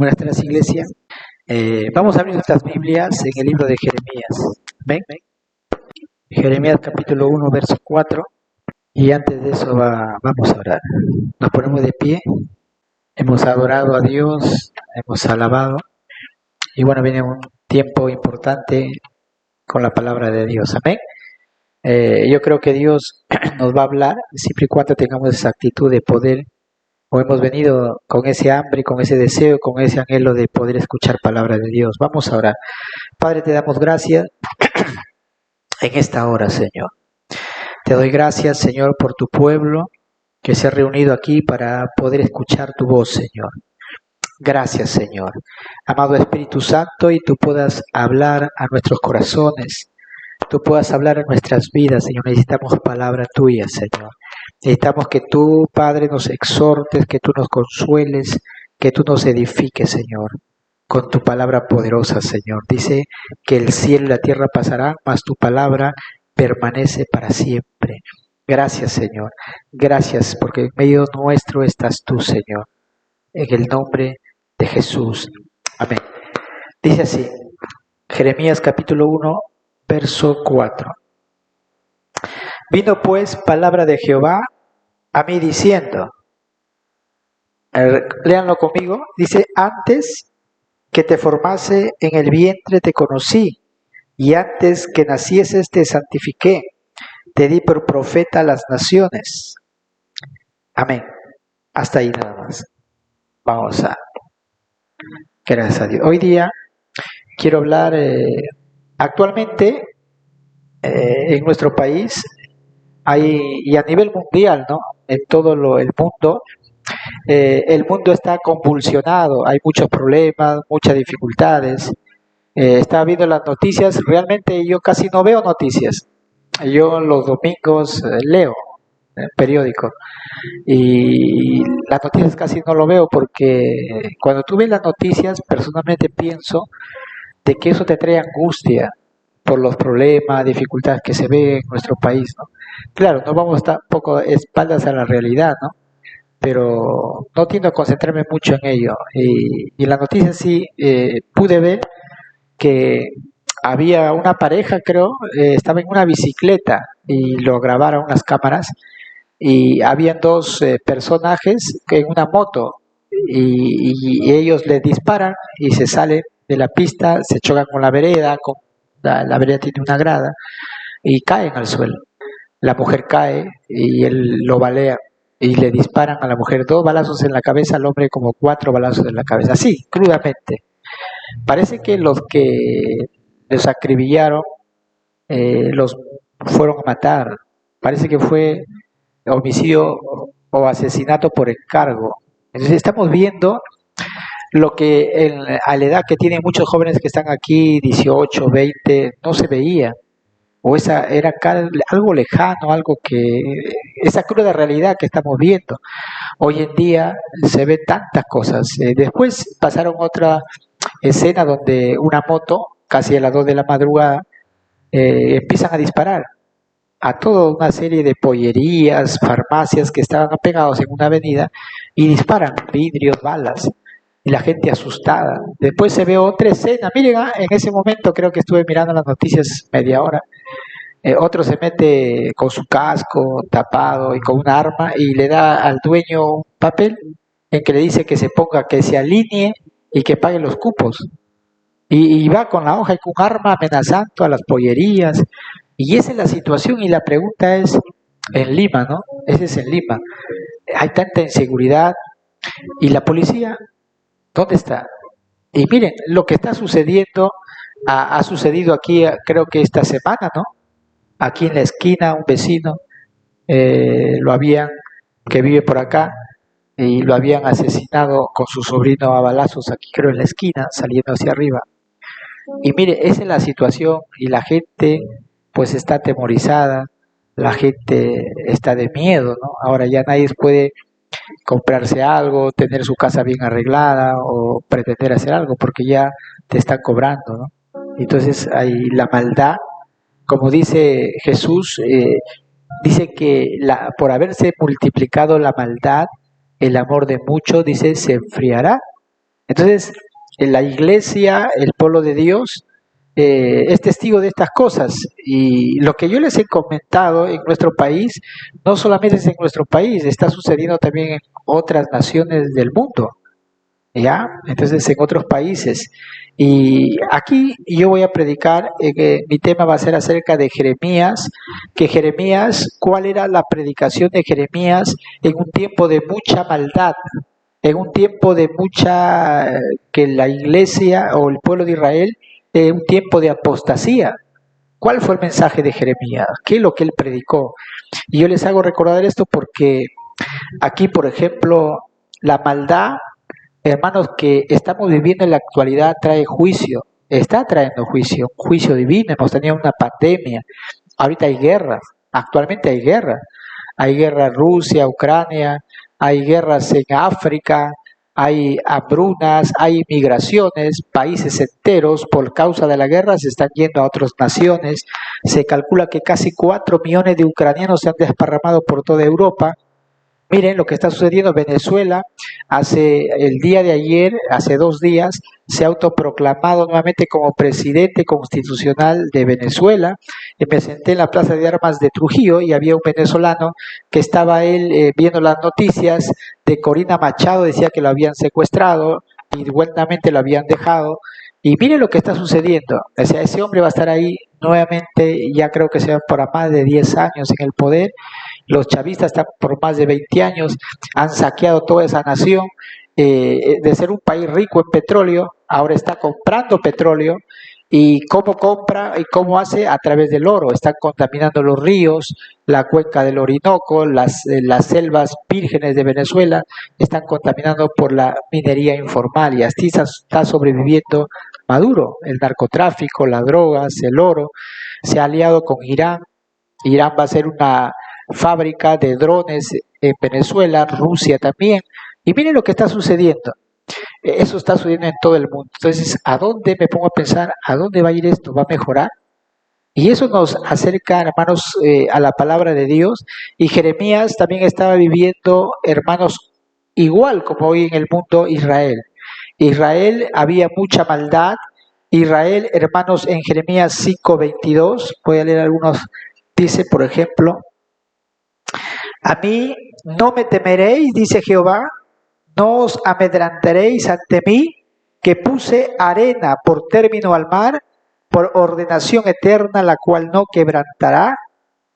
Buenas tardes, iglesia. Vamos a abrir nuestras Biblias en el libro de Jeremías. ¿Ven? Jeremías capítulo 1, verso 4. Y antes de eso vamos a orar. Nos ponemos de pie. Hemos adorado a Dios, hemos alabado. Y bueno, viene un tiempo importante con la palabra de Dios. Amén. Yo creo que Dios nos va a hablar siempre y cuando tengamos esa actitud de poder, o hemos venido con ese hambre, con ese deseo, con ese anhelo de poder escuchar palabra de Dios. Vamos a orar. Padre, te damos gracias en esta hora, Señor. Te doy gracias, Señor, por tu pueblo que se ha reunido aquí para poder escuchar tu voz, Señor. Gracias, Señor. Amado Espíritu Santo, y tú puedas hablar a nuestros corazones, tú puedas hablar a nuestras vidas, Señor. Necesitamos palabra tuya, Señor. Necesitamos que tú, Padre, nos exhortes, que tú nos consueles, que tú nos edifiques, Señor, con tu palabra poderosa, Señor. Dice que el cielo y la tierra pasarán, mas tu palabra permanece para siempre. Gracias, Señor. Gracias, porque en medio nuestro estás tú, Señor. En el nombre de Jesús. Amén. Dice así, Jeremías capítulo 1, verso 4. Vino pues palabra de Jehová a mí diciendo, léanlo conmigo, dice, antes que te formase en el vientre te conocí, y antes que nacieses te santifiqué, te di por profeta a las naciones. Amén. Hasta ahí nada más. Vamos a... Gracias a Dios. Hoy día quiero hablar, actualmente en nuestro país, y a nivel mundial, ¿no? En todo el mundo está convulsionado, hay muchos problemas, muchas dificultades. Estaba viendo las noticias, realmente yo casi no veo noticias. Yo los domingos leo el periódico y las noticias casi no lo veo porque cuando tú ves las noticias, personalmente pienso de que eso te trae angustia por los problemas, dificultades que se ven en nuestro país, ¿no? Claro, no vamos a estar poco espaldas a la realidad, ¿no? Pero no tiendo a concentrarme mucho en ello. Y en la noticia sí pude ver que había una pareja, creo, estaba en una bicicleta y lo grabaron unas cámaras y habían dos personajes en una moto y ellos le disparan y se salen de la pista, se chocan con la vereda, la vereda tiene una grada y caen al suelo. La mujer cae y él lo balea y le disparan a la mujer 2 balazos en la cabeza, al hombre como 4 balazos en la cabeza, así, crudamente. Parece que los que los acribillaron los fueron a matar. Parece que fue homicidio o asesinato por encargo. Entonces estamos viendo lo que a la edad que tienen muchos jóvenes que están aquí, 18, 20, no se veía. O esa era algo lejano, algo que, esa cruda realidad que estamos viendo. Hoy en día se ven tantas cosas. Después pasaron otra escena donde una moto, casi a las 2 de la madrugada, empiezan a disparar a toda una serie de pollerías, farmacias que estaban pegados en una avenida y disparan vidrios, balas, y la gente asustada. Después se ve otra escena, miren, en ese momento creo que estuve mirando las noticias media hora, otro se mete con su casco tapado y con un arma y le da al dueño un papel en que le dice que se ponga, que se alinee y que pague los cupos. Y va con la hoja y con un arma amenazando a las pollerías. Y esa es la situación y la pregunta es, en Lima, ¿no? Ese es en Lima. Hay tanta inseguridad y la policía, ¿dónde está? Y miren, lo que está sucediendo, ha sucedido aquí, creo que esta semana, ¿no? Aquí en la esquina, un vecino, que vive por acá, y lo habían asesinado con su sobrino a balazos aquí, creo, en la esquina, saliendo hacia arriba. Y mire, esa es la situación y la gente pues está atemorizada, la gente está de miedo, ¿no? Ahora ya nadie puede comprarse algo, tener su casa bien arreglada o pretender hacer algo porque ya te están cobrando, ¿no? Entonces hay la maldad, como dice Jesús, dice que por haberse multiplicado la maldad, el amor de muchos, dice, se enfriará. Entonces, la iglesia, el pueblo de Dios, es testigo de estas cosas. Y lo que yo les he comentado en nuestro país, no solamente es en nuestro país, está sucediendo también en otras naciones del mundo. ¿Ya? Entonces en otros países. Y aquí yo voy a predicar, mi tema va a ser acerca de Jeremías, que Jeremías, ¿cuál era la predicación de Jeremías en un tiempo de mucha maldad? En un tiempo de mucha, que la iglesia o el pueblo de Israel, un tiempo de apostasía. ¿Cuál fue el mensaje de Jeremías? ¿Qué es lo que él predicó? Y yo les hago recordar esto porque aquí, por ejemplo, la maldad, hermanos, que estamos viviendo en la actualidad trae juicio, está trayendo juicio, un juicio divino. Hemos tenido una pandemia, ahorita hay guerras, actualmente hay guerra en Rusia, Ucrania, hay guerras en África, hay hambrunas, hay migraciones, países enteros por causa de la guerra se están yendo a otras naciones. Se calcula que casi 4 millones de ucranianos se han desparramado por toda Europa. Miren lo que está sucediendo en Venezuela. Hace el día de ayer, hace 2 días, se ha autoproclamado nuevamente como presidente constitucional de Venezuela. Me senté en la Plaza de Armas de Trujillo y había un venezolano que estaba él viendo las noticias de Corina Machado, decía que lo habían secuestrado y igualmente lo habían dejado. Y miren lo que está sucediendo. O sea, ese hombre va a estar ahí nuevamente, ya creo que se va por más de 10 años en el poder. Los chavistas están por más de 20 años, han saqueado toda esa nación, de ser un país rico en petróleo, ahora está comprando petróleo. ¿Y cómo compra y cómo hace? A través del oro. Están contaminando los ríos, la cuenca del Orinoco, las selvas vírgenes de Venezuela, están contaminando por la minería informal y así está sobreviviendo Maduro. El narcotráfico, las drogas, el oro, se ha aliado con Irán. Irán va a ser una fábrica de drones en Venezuela, Rusia también. Y miren lo que está sucediendo. Eso está sucediendo en todo el mundo. Entonces, ¿a dónde me pongo a pensar? ¿A dónde va a ir esto? ¿Va a mejorar? Y eso nos acerca, hermanos, a la palabra de Dios. Y Jeremías también estaba viviendo, hermanos, igual como hoy en el mundo Israel. Israel había mucha maldad. Israel, hermanos, en Jeremías 5:22, voy a leer algunos, dice, por ejemplo, a mí no me temeréis, dice Jehová, no os amedrantaréis ante mí, que puse arena por término al mar, por ordenación eterna, la cual no quebrantará.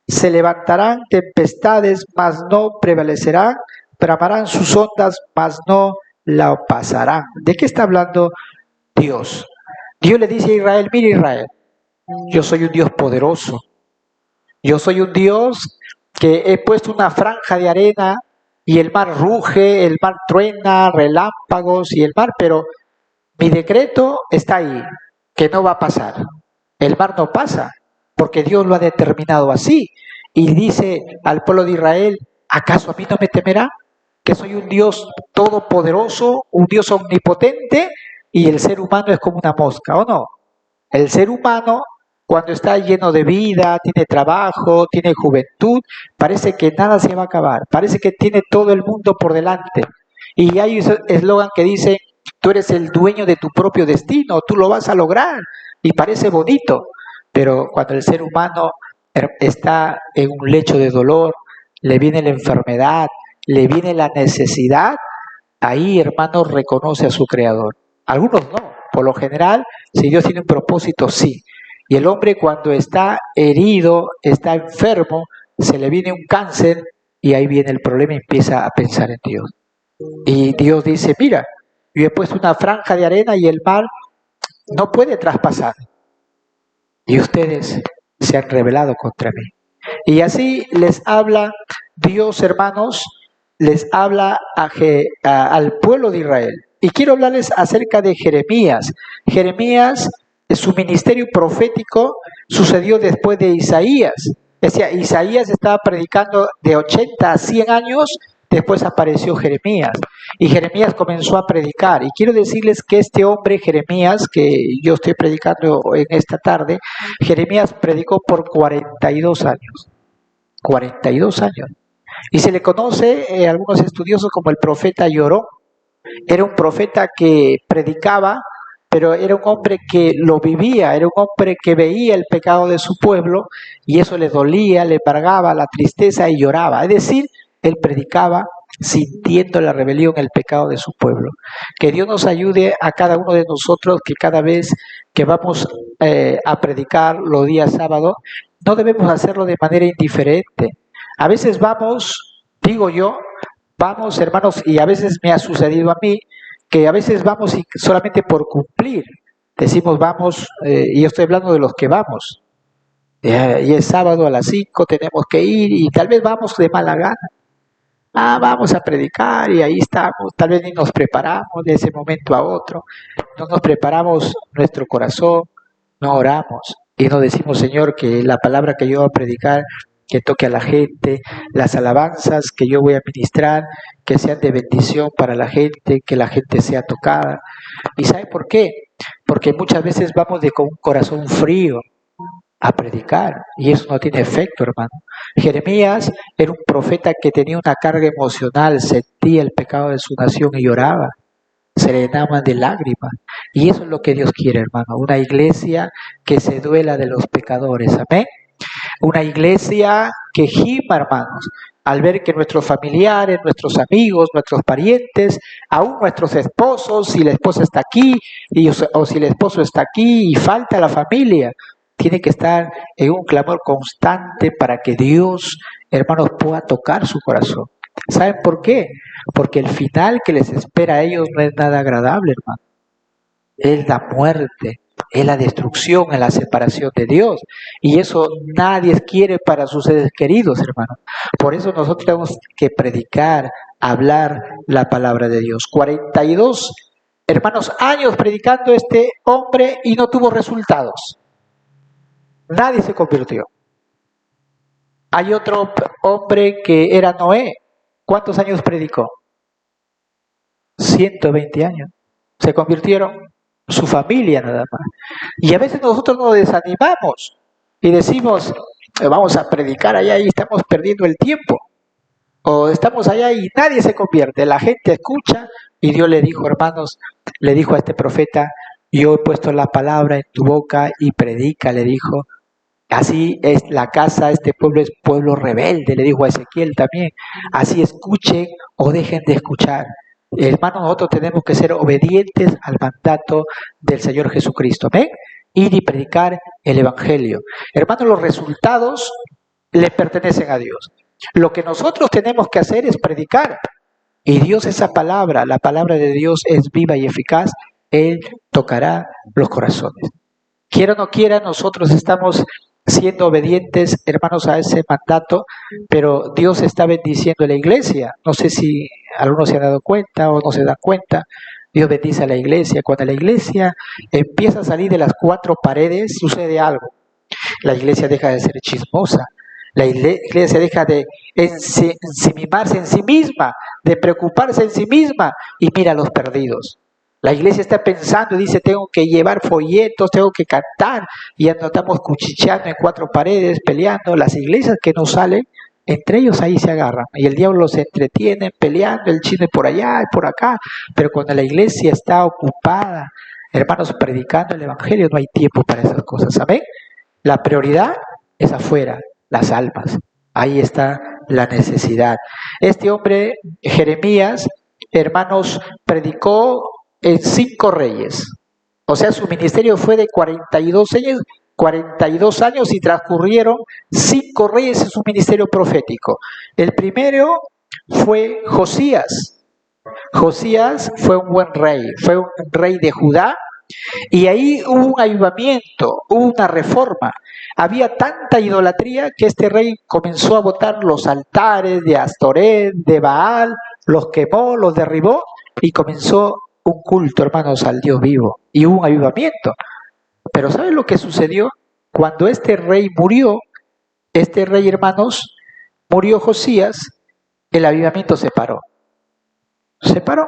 Se levantarán tempestades, mas no prevalecerán, bramarán sus ondas, mas no la pasarán. ¿De qué está hablando Dios? Dios le dice a Israel, mira Israel, yo soy un Dios poderoso, yo soy un Dios que he puesto una franja de arena y el mar ruge, el mar truena, relámpagos y el mar, pero mi decreto está ahí, que no va a pasar. El mar no pasa, porque Dios lo ha determinado así. Y dice al pueblo de Israel, ¿acaso a mí no me temerá? Que soy un Dios todopoderoso, un Dios omnipotente, y el ser humano es como una mosca, ¿o no? El ser humano, cuando está lleno de vida, tiene trabajo, tiene juventud, parece que nada se va a acabar, parece que tiene todo el mundo por delante. Y hay un eslogan que dice, tú eres el dueño de tu propio destino, tú lo vas a lograr, y parece bonito, pero cuando el ser humano está en un lecho de dolor, le viene la enfermedad, le viene la necesidad, ahí, hermano, reconoce a su Creador. Algunos no, por lo general, si Dios tiene un propósito, sí. Y el hombre cuando está herido, está enfermo, se le viene un cáncer y ahí viene el problema y empieza a pensar en Dios. Y Dios dice, mira, yo he puesto una franja de arena y el mar no puede traspasar. Y ustedes se han rebelado contra mí. Y así les habla Dios, hermanos, les habla al pueblo de Israel. Y quiero hablarles acerca de Jeremías. Jeremías, su ministerio profético sucedió después de Isaías. O sea, Isaías estaba predicando de 80 a 100 años, después apareció Jeremías. Y Jeremías comenzó a predicar. Y quiero decirles que este hombre, Jeremías, que yo estoy predicando en esta tarde, Jeremías predicó por 42 años. 42 años. Y se le conoce, algunos estudiosos, como el profeta llorón. Era un profeta que predicaba, pero era un hombre que lo vivía, era un hombre que veía el pecado de su pueblo y eso le dolía, le embargaba la tristeza y lloraba. Es decir, él predicaba sintiendo la rebelión, el pecado de su pueblo. Que Dios nos ayude a cada uno de nosotros que cada vez que vamos a predicar los días sábados, no debemos hacerlo de manera indiferente. A veces vamos, digo yo, vamos hermanos, y a veces me ha sucedido a mí, que a veces vamos y solamente por cumplir, decimos vamos, y yo estoy hablando de los que vamos, y es sábado a las 5 tenemos que ir y tal vez vamos de mala gana. Vamos a predicar y ahí estamos, tal vez ni nos preparamos de ese momento a otro, no nos preparamos nuestro corazón, no oramos y no decimos, Señor, que la palabra que yo voy a predicar, que toque a la gente, las alabanzas que yo voy a ministrar, que sean de bendición para la gente, que la gente sea tocada. ¿Y sabe por qué? Porque muchas veces vamos con un corazón frío a predicar y eso no tiene efecto, hermano. Jeremías era un profeta que tenía una carga emocional, sentía el pecado de su nación y lloraba, se le llenaban de lágrimas. Y eso es lo que Dios quiere, hermano, una iglesia que se duela de los pecadores, amén. Una iglesia que gima, hermanos, al ver que nuestros familiares, nuestros amigos, nuestros parientes, aún nuestros esposos, si la esposa está aquí o si el esposo está aquí y falta la familia, tiene que estar en un clamor constante para que Dios, hermanos, pueda tocar su corazón. ¿Saben por qué? Porque el final que les espera a ellos no es nada agradable, hermano. Es la muerte, es la destrucción, es la separación de Dios. Y eso nadie quiere para sus seres queridos, hermano. Por eso nosotros tenemos que predicar, hablar la palabra de Dios. 42, hermanos, años predicando este hombre y no tuvo resultados. Nadie se convirtió. Hay otro hombre que era Noé. ¿Cuántos años predicó? 120 años. Se convirtieron su familia nada más. Y a veces nosotros nos desanimamos y decimos, vamos a predicar allá y estamos perdiendo el tiempo. O estamos allá y nadie se convierte. La gente escucha y Dios le dijo, hermanos, le dijo a este profeta, yo he puesto la palabra en tu boca y predica, le dijo. Así es la casa, este pueblo es pueblo rebelde, le dijo a Ezequiel también. Así escuchen o dejen de escuchar. Hermanos, nosotros tenemos que ser obedientes al mandato del Señor Jesucristo. ¿Ven? Ir y predicar el Evangelio. Hermanos, los resultados le pertenecen a Dios. Lo que nosotros tenemos que hacer es predicar. Y Dios, esa palabra, la palabra de Dios es viva y eficaz. Él tocará los corazones. Quiera o no quiera, nosotros estamos siendo obedientes, hermanos, a ese mandato, pero Dios está bendiciendo a la iglesia. No sé si algunos se han dado cuenta o no se dan cuenta. Dios bendice a la iglesia. Cuando la iglesia empieza a salir de las cuatro paredes, sucede algo. La iglesia deja de ser chismosa. La iglesia deja de ensimismarse en sí misma, de preocuparse en sí misma y mira a los perdidos. La iglesia está pensando y dice, tengo que llevar folletos, tengo que cantar, y ya no estamos cuchicheando en cuatro paredes, peleando. Las iglesias que no salen, entre ellos ahí se agarran, y el diablo los entretiene peleando, el chisme por allá y por acá, pero cuando la iglesia está ocupada, hermanos, predicando el evangelio, no hay tiempo para esas cosas, ¿amén? La prioridad es afuera, las almas, ahí está la necesidad. Este hombre, Jeremías, hermanos, predicó en 5 reyes. O sea, su ministerio fue de 42 años y transcurrieron 5 reyes en su ministerio profético. El primero fue Josías. Josías fue un buen rey, fue un rey de Judá, y ahí hubo un avivamiento, hubo una reforma. Había tanta idolatría que este rey comenzó a botar los altares de Astoret, de Baal, los quemó, los derribó y comenzó un culto, hermanos, al Dios vivo, y hubo un avivamiento. Pero ¿saben lo que sucedió? Cuando este rey murió, hermanos, murió Josías, el avivamiento se paró. Se paró,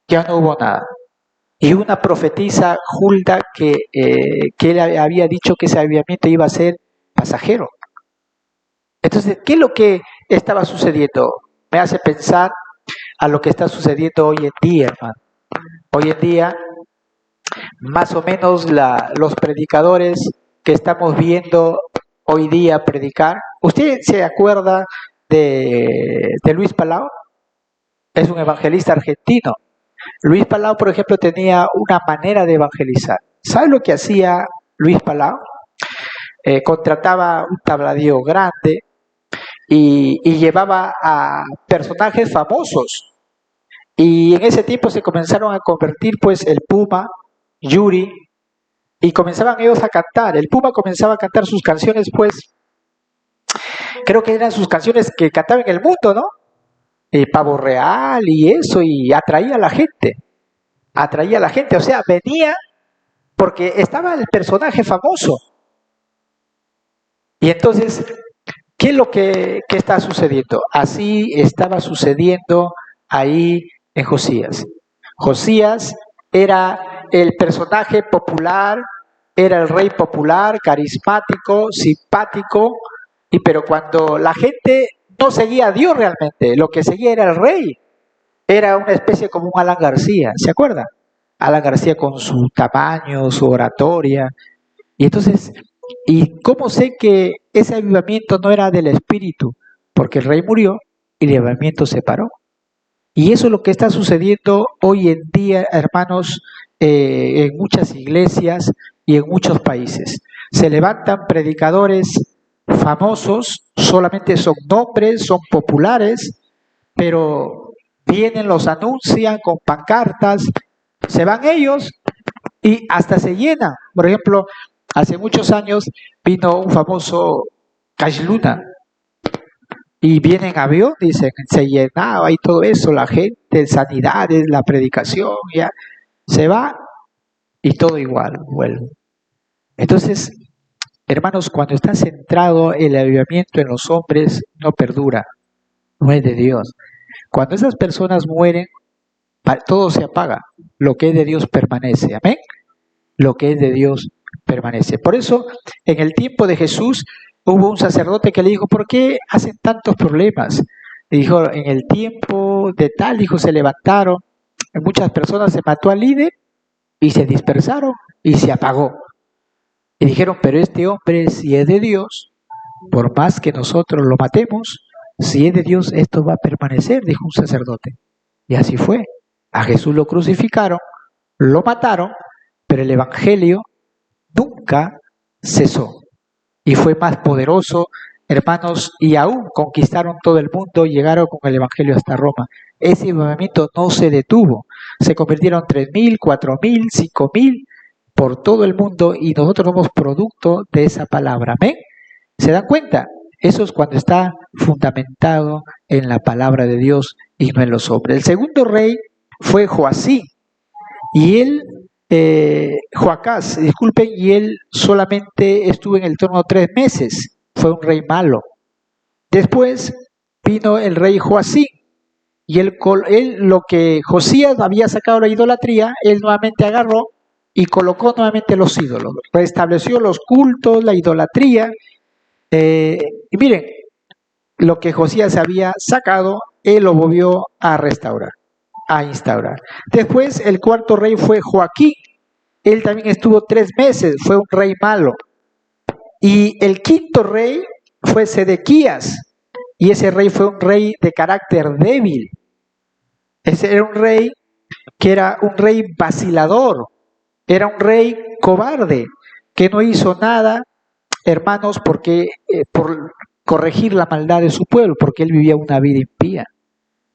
ya no hubo nada. Y una profetisa, Hulda, que él había dicho que ese avivamiento iba a ser pasajero. Entonces, ¿qué es lo que estaba sucediendo? Me hace pensar a lo que está sucediendo hoy en día, hermano. Hoy en día, más o menos los predicadores que estamos viendo hoy día predicar, ¿usted se acuerda de Luis Palau? Es un evangelista argentino. Luis Palau, por ejemplo, tenía una manera de evangelizar. ¿Sabe lo que hacía Luis Palau? Contrataba un tabladío grande y llevaba a personajes famosos. Y en ese tiempo se comenzaron a convertir, pues, el Puma, Yuri, y comenzaban ellos a cantar. El Puma comenzaba a cantar sus canciones, pues, creo que eran sus canciones que cantaba en el mundo, ¿no? Pavo Real y eso, y atraía a la gente. Atraía a la gente, o sea, venía porque estaba el personaje famoso. Y entonces, ¿qué es lo que está sucediendo? Así estaba sucediendo ahí en Josías. Josías era el personaje popular, era el rey popular, carismático, simpático, pero cuando la gente no seguía a Dios realmente, lo que seguía era el rey. Era una especie como un Alan García, ¿se acuerda? Alan García con su tamaño, su oratoria. Y entonces, ¿y cómo sé que ese avivamiento no era del Espíritu? Porque el rey murió y el avivamiento se paró. Y eso es lo que está sucediendo hoy en día, hermanos, en muchas iglesias y en muchos países. Se levantan predicadores famosos, solamente son nombres, son populares, pero vienen, los anuncian con pancartas, se van ellos y hasta se llenan. Por ejemplo, hace muchos años vino un famoso Cash Luna y viene en avión, dicen, se llenaba y todo eso, la gente, sanidades, la predicación, ya se va y todo igual, vuelve. Entonces, hermanos, cuando está centrado el avivamiento en los hombres, no perdura, no es de Dios. Cuando esas personas mueren, todo se apaga, lo que es de Dios permanece, amén. Lo que es de Dios permanece. Por eso, en el tiempo de Jesús, hubo un sacerdote que le dijo, ¿por qué hacen tantos problemas? Le dijo, en el tiempo de tal, dijo, se levantaron, muchas personas, se mató al líder y se dispersaron y se apagó. Y dijeron, pero este hombre, si es de Dios, por más que nosotros lo matemos, si es de Dios, esto va a permanecer, dijo un sacerdote. Y así fue. A Jesús lo crucificaron, lo mataron, pero el evangelio nunca cesó y fue más poderoso, hermanos, y aún conquistaron todo el mundo, llegaron con el evangelio hasta Roma. Ese movimiento no se detuvo, se convirtieron 3.000, 4.000, 5.000 por todo el mundo y nosotros somos producto de esa palabra. ¿Amén? ¿Se dan cuenta? Eso es cuando está fundamentado en la palabra de Dios y no en los hombres. El segundo rey fue Joacim y él Joacás, disculpen, y él solamente estuvo en el trono 3 meses, fue un rey malo. Después vino el rey Joacim, y él lo que Josías había sacado la idolatría, él nuevamente agarró y colocó nuevamente los ídolos, restableció los cultos, la idolatría, y miren, lo que Josías había sacado, él lo volvió a restaurar, a instaurar. Después el cuarto rey fue Joaquín, él también estuvo 3 meses, fue un rey malo. Y el quinto rey fue Sedequías, y ese rey fue un rey de carácter débil. Ese era un rey que era un rey vacilador, era un rey cobarde, que no hizo nada, hermanos, porque por corregir la maldad de su pueblo, porque él vivía una vida impía.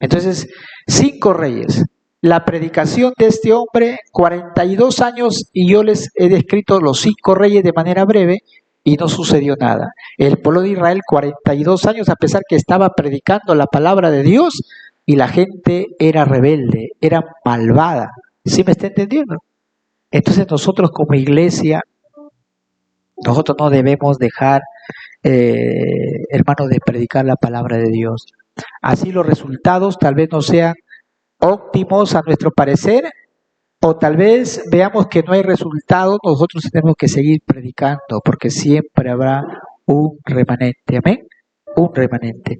Entonces, 5 reyes. La predicación de este hombre, 42 años, y yo les he descrito los 5 reyes de manera breve, y no sucedió nada. El pueblo de Israel, 42 años, a pesar que estaba predicando la palabra de Dios, y la gente era rebelde, era malvada. ¿Sí me está entendiendo? Entonces nosotros como iglesia, nosotros no debemos dejar, hermanos, de predicar la palabra de Dios. Así los resultados tal vez no sean óptimos a nuestro parecer, o tal vez veamos que no hay resultados, nosotros tenemos que seguir predicando, porque siempre habrá un remanente, amén, un remanente.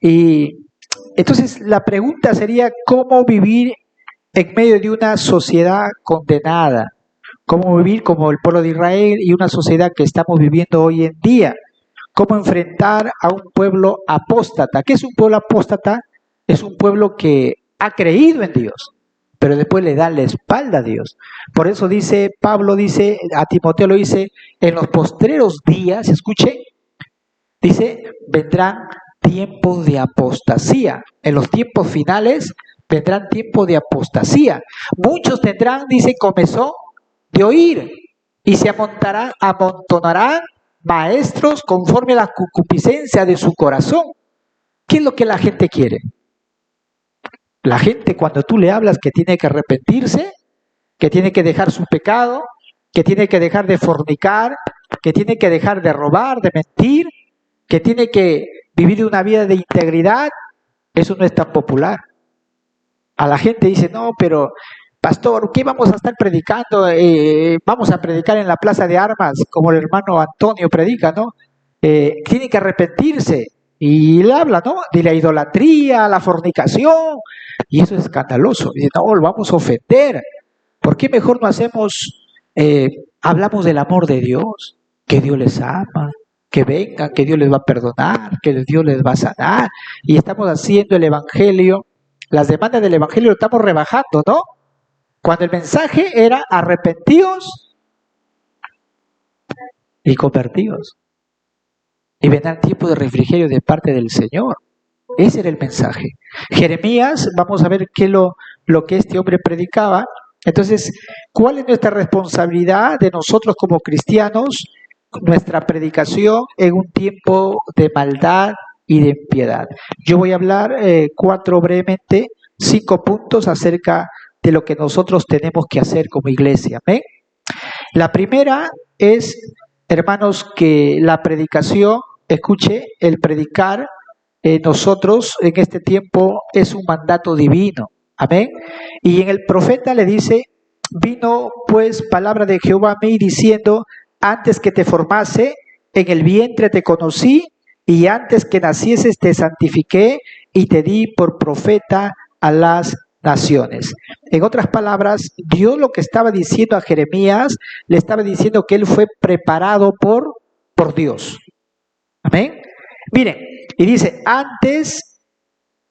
Y Entonces, la pregunta sería, ¿cómo vivir en medio de una sociedad condenada? ¿Cómo vivir como el pueblo de Israel y una sociedad que estamos viviendo hoy en día? ¿Cómo enfrentar a un pueblo apóstata? ¿Qué es un pueblo apóstata? Es un pueblo que ha creído en Dios, pero después le da la espalda a Dios. Por eso dice, Pablo dice, a Timoteo lo dice, en los postreros días, escuche, dice, vendrán tiempos de apostasía. En los tiempos finales vendrán tiempos de apostasía. Muchos tendrán, dice, comezón de oír y se amontonarán maestros conforme a la concupiscencia de su corazón. ¿Qué es lo que la gente quiere? La gente, cuando tú le hablas que tiene que arrepentirse, que tiene que dejar su pecado, que tiene que dejar de fornicar, que tiene que dejar de robar, de mentir, que tiene que vivir una vida de integridad, eso no es tan popular. A la gente dice, no, pero pastor, ¿qué vamos a estar predicando? Vamos a predicar en la plaza de armas, como el hermano Antonio predica, ¿no? Tiene que arrepentirse. Y le habla, ¿no? De la idolatría, la fornicación. Y eso es escandaloso. Y dice, no, lo vamos a ofender. ¿Por qué mejor no hacemos, hablamos del amor de Dios? Que Dios les ama, que vengan, que Dios les va a perdonar, que Dios les va a sanar. Y estamos haciendo el evangelio, las demandas del evangelio lo estamos rebajando, ¿no? Cuando el mensaje era arrepentidos y convertidos. Y vendrán tiempos de refrigerio de parte del Señor. Ese era el mensaje. Jeremías, vamos a ver qué lo que este hombre predicaba. Entonces, ¿cuál es nuestra responsabilidad de nosotros como cristianos? Nuestra predicación en un tiempo de maldad y de impiedad. Yo voy a hablar brevemente, 5 puntos acerca de lo que nosotros tenemos que hacer como iglesia. ¿Amén? La primera es, hermanos, que la predicación, escuche, el predicar nosotros en este tiempo es un mandato divino. Amén. Y en el profeta le dice, vino pues palabra de Jehová a mí diciendo, antes que te formase en el vientre te conocí y antes que nacieses te santifiqué y te di por profeta a las naciones. En otras palabras, Dios lo que estaba diciendo a Jeremías, le estaba diciendo que él fue preparado por Dios. Amén. Miren, y dice, antes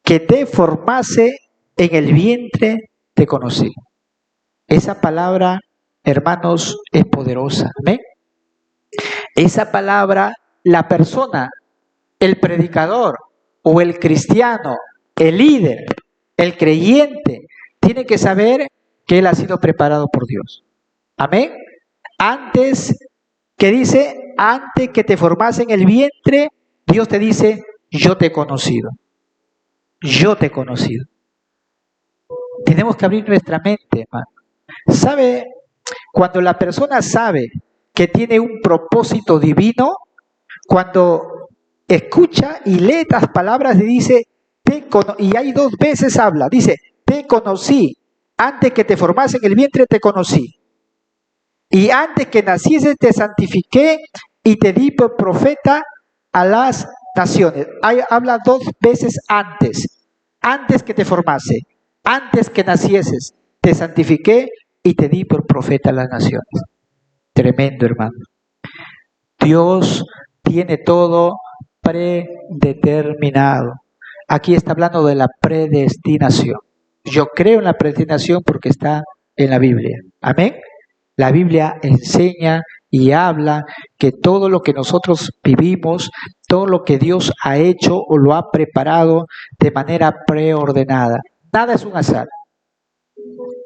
que te formase en el vientre te conocí. Esa palabra, hermanos, es poderosa. ¿Amén? Esa palabra, la persona, el predicador o el cristiano, el líder, el creyente, tiene que saber que él ha sido preparado por Dios. Amén. Antes, que dice, antes que te formase en el vientre, Dios te dice, yo te he conocido. Yo te he conocido. Tenemos que abrir nuestra mente, hermano. ¿Sabe? Cuando la persona sabe que tiene un propósito divino, cuando escucha y lee estas palabras y dice, y hay 2 veces habla, dice, te conocí, antes que te formase en el vientre te conocí. Y antes que naciese te santifiqué y te di por profeta a las naciones. Habla 2 veces antes que te formase, antes que nacieses, te santifiqué y te di por profeta a las naciones. Tremendo, hermano. Dios tiene todo predeterminado. Aquí está hablando de la predestinación. Yo creo en la predestinación porque está en la Biblia. Amén. La Biblia enseña y habla que todo lo que nosotros vivimos, todo lo que Dios ha hecho o lo ha preparado de manera preordenada. Nada es un azar.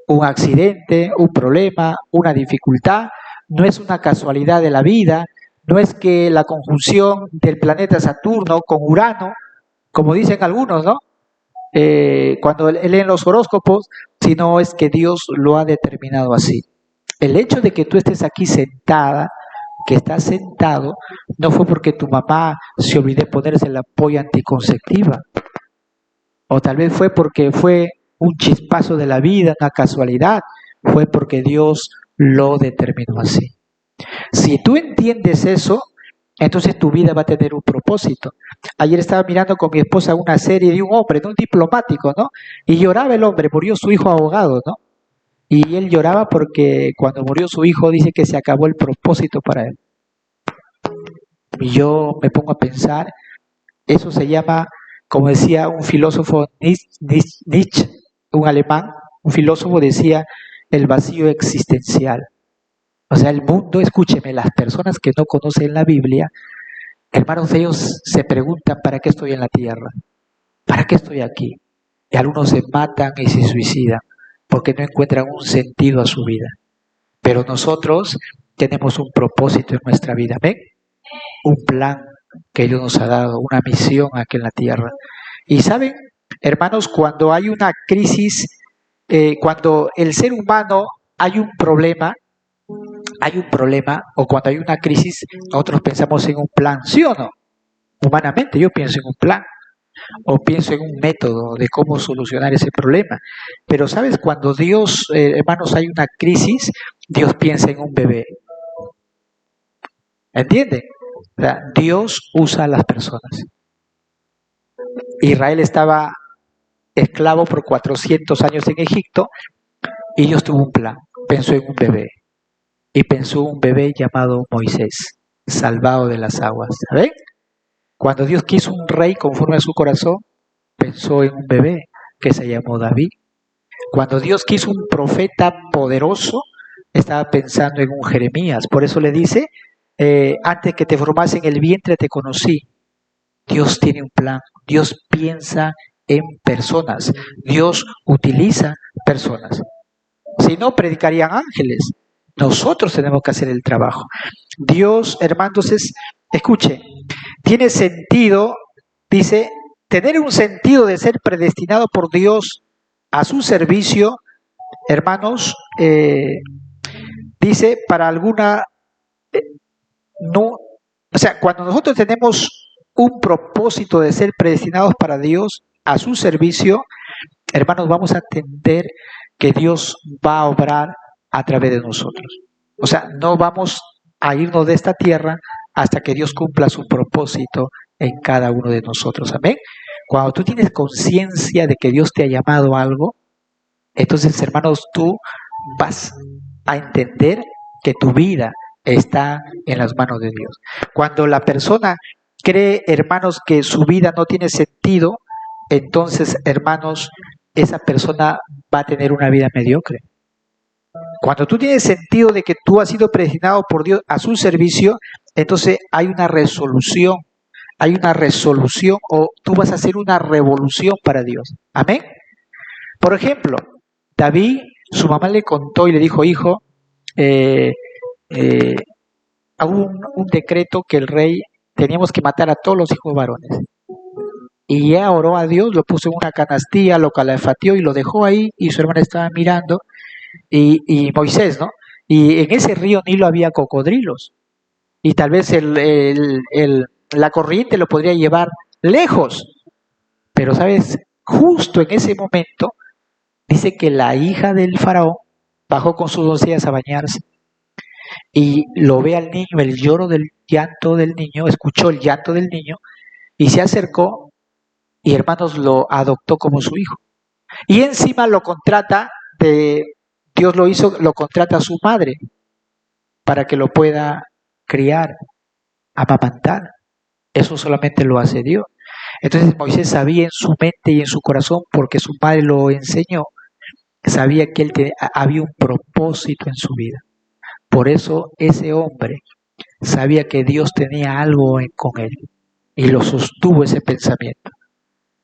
Un accidente, un problema, una dificultad, no es una casualidad de la vida, no es que la conjunción del planeta Saturno con Urano, como dicen algunos, ¿no? Cuando leen los horóscopos, sino es que Dios lo ha determinado así. El hecho de que tú estés aquí sentada, que estás sentado, no fue porque tu mamá se olvidó ponerse la ampolla anticonceptiva, o tal vez fue porque fue un chispazo de la vida, una casualidad, fue porque Dios lo determinó así. Si tú entiendes eso, entonces tu vida va a tener un propósito. Ayer estaba mirando con mi esposa una serie de un hombre, de un diplomático, ¿no? Y lloraba el hombre, murió su hijo ahogado, ¿no? Y él lloraba porque cuando murió su hijo dice que se acabó el propósito para él. Y yo me pongo a pensar, eso se llama, como decía un filósofo Nietzsche, un alemán, un filósofo decía, el vacío existencial. O sea, el mundo, escúcheme, las personas que no conocen la Biblia, hermanos, ellos se preguntan, ¿para qué estoy en la tierra? ¿Para qué estoy aquí? Y algunos se matan y se suicidan porque no encuentran un sentido a su vida. Pero nosotros tenemos un propósito en nuestra vida, ¿ven? Un plan que Dios nos ha dado, una misión aquí en la tierra. Y saben, hermanos, cuando hay una crisis, cuando el ser humano hay un problema, o cuando hay una crisis, nosotros pensamos en un plan, ¿sí o no? Humanamente yo pienso en un plan o pienso en un método de cómo solucionar ese problema. Pero sabes, cuando Dios, hermanos, hay una crisis, Dios piensa en un bebé. ¿Entienden? O sea, Dios usa a las personas. Israel estaba esclavo por 400 años en Egipto y Dios tuvo un plan. Pensó en un bebé. Y pensó un bebé llamado Moisés, salvado de las aguas. ¿Saben? Cuando Dios quiso un rey conforme a su corazón, pensó en un bebé que se llamó David. Cuando Dios quiso un profeta poderoso, estaba pensando en un Jeremías. Por eso le dice, antes que te formase en el vientre te conocí. Dios tiene un plan. Dios piensa en personas. Dios utiliza personas. Si no, predicarían ángeles. Nosotros tenemos que hacer el trabajo. Dios, hermanos, escuche, tiene sentido, dice, tener un sentido de ser predestinado por Dios a su servicio, hermanos, dice, para alguna, no, o sea, cuando nosotros tenemos un propósito de ser predestinados para Dios a su servicio, hermanos, vamos a entender que Dios va a obrar a través de nosotros. O sea, no vamos a irnos de esta tierra hasta que Dios cumpla su propósito en cada uno de nosotros. Amén. Cuando tú tienes conciencia de que Dios te ha llamado a algo, entonces, hermanos, tú vas a entender que tu vida está en las manos de Dios. Cuando la persona cree, hermanos, que su vida no tiene sentido, entonces, hermanos, esa persona va a tener una vida mediocre. Cuando tú tienes sentido de que tú has sido predestinado por Dios a su servicio, entonces hay una resolución o tú vas a hacer una revolución para Dios. Amén. Por ejemplo, David, su mamá le contó y le dijo, hijo, hubo un decreto que el rey teníamos que matar a todos los hijos varones. Y ella oró a Dios, lo puso en una canastilla, lo calafateó y lo dejó ahí y su hermana estaba mirando y Moisés, ¿no? Y en ese río Nilo había cocodrilos y tal vez la corriente lo podría llevar lejos. Pero, ¿sabes? Justo en ese momento dice que la hija del faraón bajó con sus doncellas a bañarse y lo ve al niño, el llanto del niño, escuchó el llanto del niño y se acercó y, hermanos, lo adoptó como su hijo. Y encima lo contrata, Dios lo contrata a su madre para que lo pueda criar, amamantar. Eso solamente lo hace Dios. Entonces Moisés sabía en su mente y en su corazón, porque su madre lo enseñó, sabía que había un propósito en su vida. Por eso ese hombre sabía que Dios tenía algo con él y lo sostuvo ese pensamiento.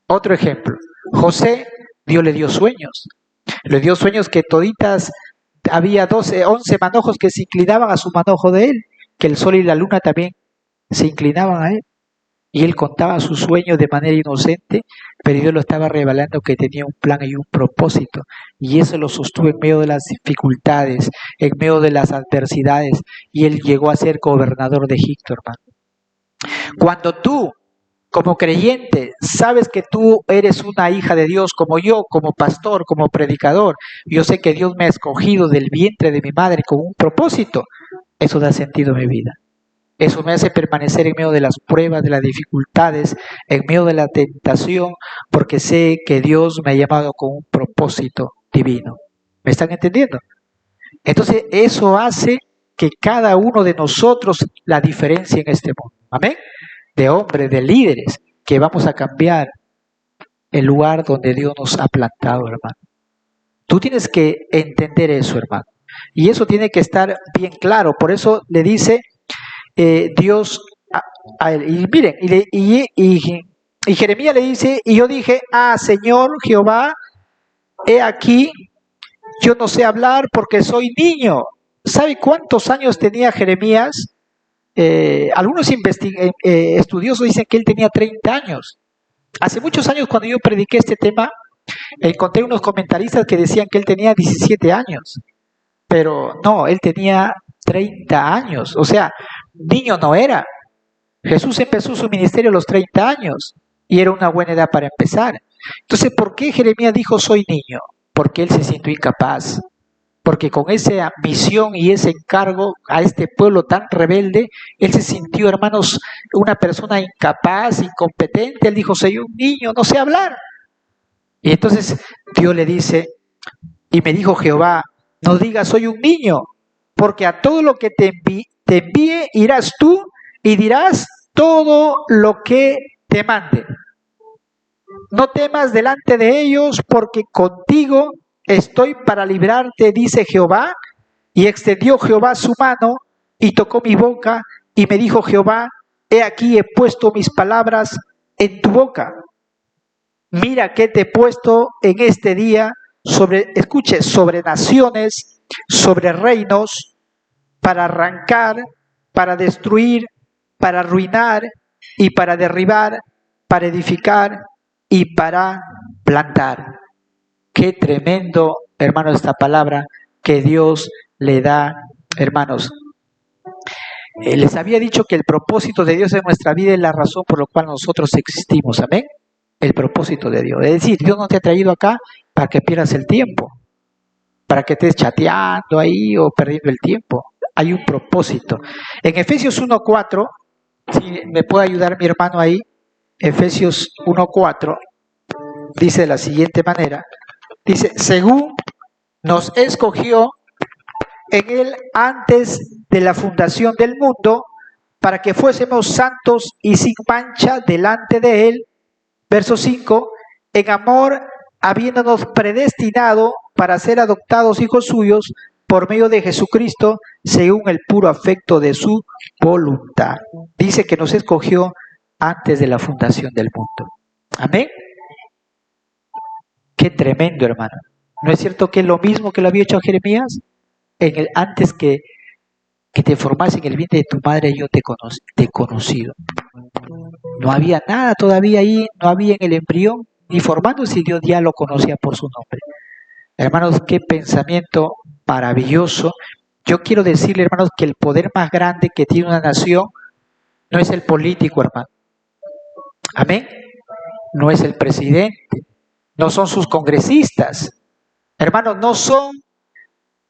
Otro ejemplo, José, Dios le dio sueños. Le dio sueños que toditas, había 11 manojos que se inclinaban a su manojo de él, que el sol y la luna también se inclinaban a él. Y él contaba sus sueños de manera inocente, pero Dios lo estaba revelando que tenía un plan y un propósito. Y eso lo sostuvo en medio de las dificultades, en medio de las adversidades. Y él llegó a ser gobernador de Egipto, hermano. Cuando tú, como creyente, sabes que tú eres una hija de Dios, como yo, como pastor, como predicador, yo sé que Dios me ha escogido del vientre de mi madre con un propósito, eso da sentido a mi vida. Eso me hace permanecer en medio de las pruebas, de las dificultades, en medio de la tentación, porque sé que Dios me ha llamado con un propósito divino. ¿Me están entendiendo? Entonces, eso hace que cada uno de nosotros la diferencia en este mundo. Amén. De hombres, de líderes, que vamos a cambiar el lugar donde Dios nos ha plantado, hermano. Tú tienes que entender eso, hermano. Y eso tiene que estar bien claro. Por eso le dice Dios a él. Y miren, y Jeremías le dice, y yo dije, Señor Jehová, he aquí, yo no sé hablar porque soy niño. ¿Sabe cuántos años tenía Jeremías? Algunos estudiosos dicen que él tenía 30 años. Hace muchos años, cuando yo prediqué este tema, encontré unos comentaristas que decían que él tenía 17 años. Pero no, él tenía 30 años. O sea, niño no era. Jesús empezó su ministerio a los 30 años y era una buena edad para empezar. Entonces, ¿por qué Jeremías dijo soy niño? Porque él se sintió incapaz. Porque con esa misión y ese encargo a este pueblo tan rebelde, él se sintió, hermanos, una persona incapaz, incompetente. Él dijo, soy un niño, no sé hablar. Y entonces Dios le dice, y me dijo Jehová, no digas soy un niño, porque a todo lo que te envíe irás tú y dirás todo lo que te mande. No temas delante de ellos, porque contigo estoy para librarte, dice Jehová. Y extendió Jehová su mano y tocó mi boca y me dijo Jehová, he aquí he puesto mis palabras en tu boca. Mira que te he puesto en este día sobre naciones, sobre reinos, para arrancar, para destruir, para arruinar y para derribar, para edificar y para plantar. Qué tremendo, hermanos, esta palabra que Dios le da, hermanos. Les había dicho que el propósito de Dios en nuestra vida es la razón por la cual nosotros existimos, amén. El propósito de Dios. Es decir, Dios no te ha traído acá para que pierdas el tiempo, para que estés chateando ahí o perdiendo el tiempo. Hay un propósito. En Efesios 1:4, si me puede ayudar mi hermano ahí, Efesios 1:4, dice de la siguiente manera, dice, según nos escogió en Él antes de la fundación del mundo, para que fuésemos santos y sin mancha delante de Él, verso 5, en amor, habiéndonos predestinado para ser adoptados hijos suyos por medio de Jesucristo, según el puro afecto de su voluntad. Dice que nos escogió antes de la fundación del mundo. Amén. Qué tremendo, hermano. ¿No es cierto que es lo mismo que lo había hecho Jeremías? Antes que te formase en el vientre de tu madre, yo te he conocido. No había nada todavía ahí, no había en el embrión, ni formándose, Dios ya lo conocía por su nombre. Hermanos, qué pensamiento maravilloso. Yo quiero decirle, hermanos, que el poder más grande que tiene una nación no es el político, hermano. Amén. No es el presidente, no son sus congresistas. Hermanos, no son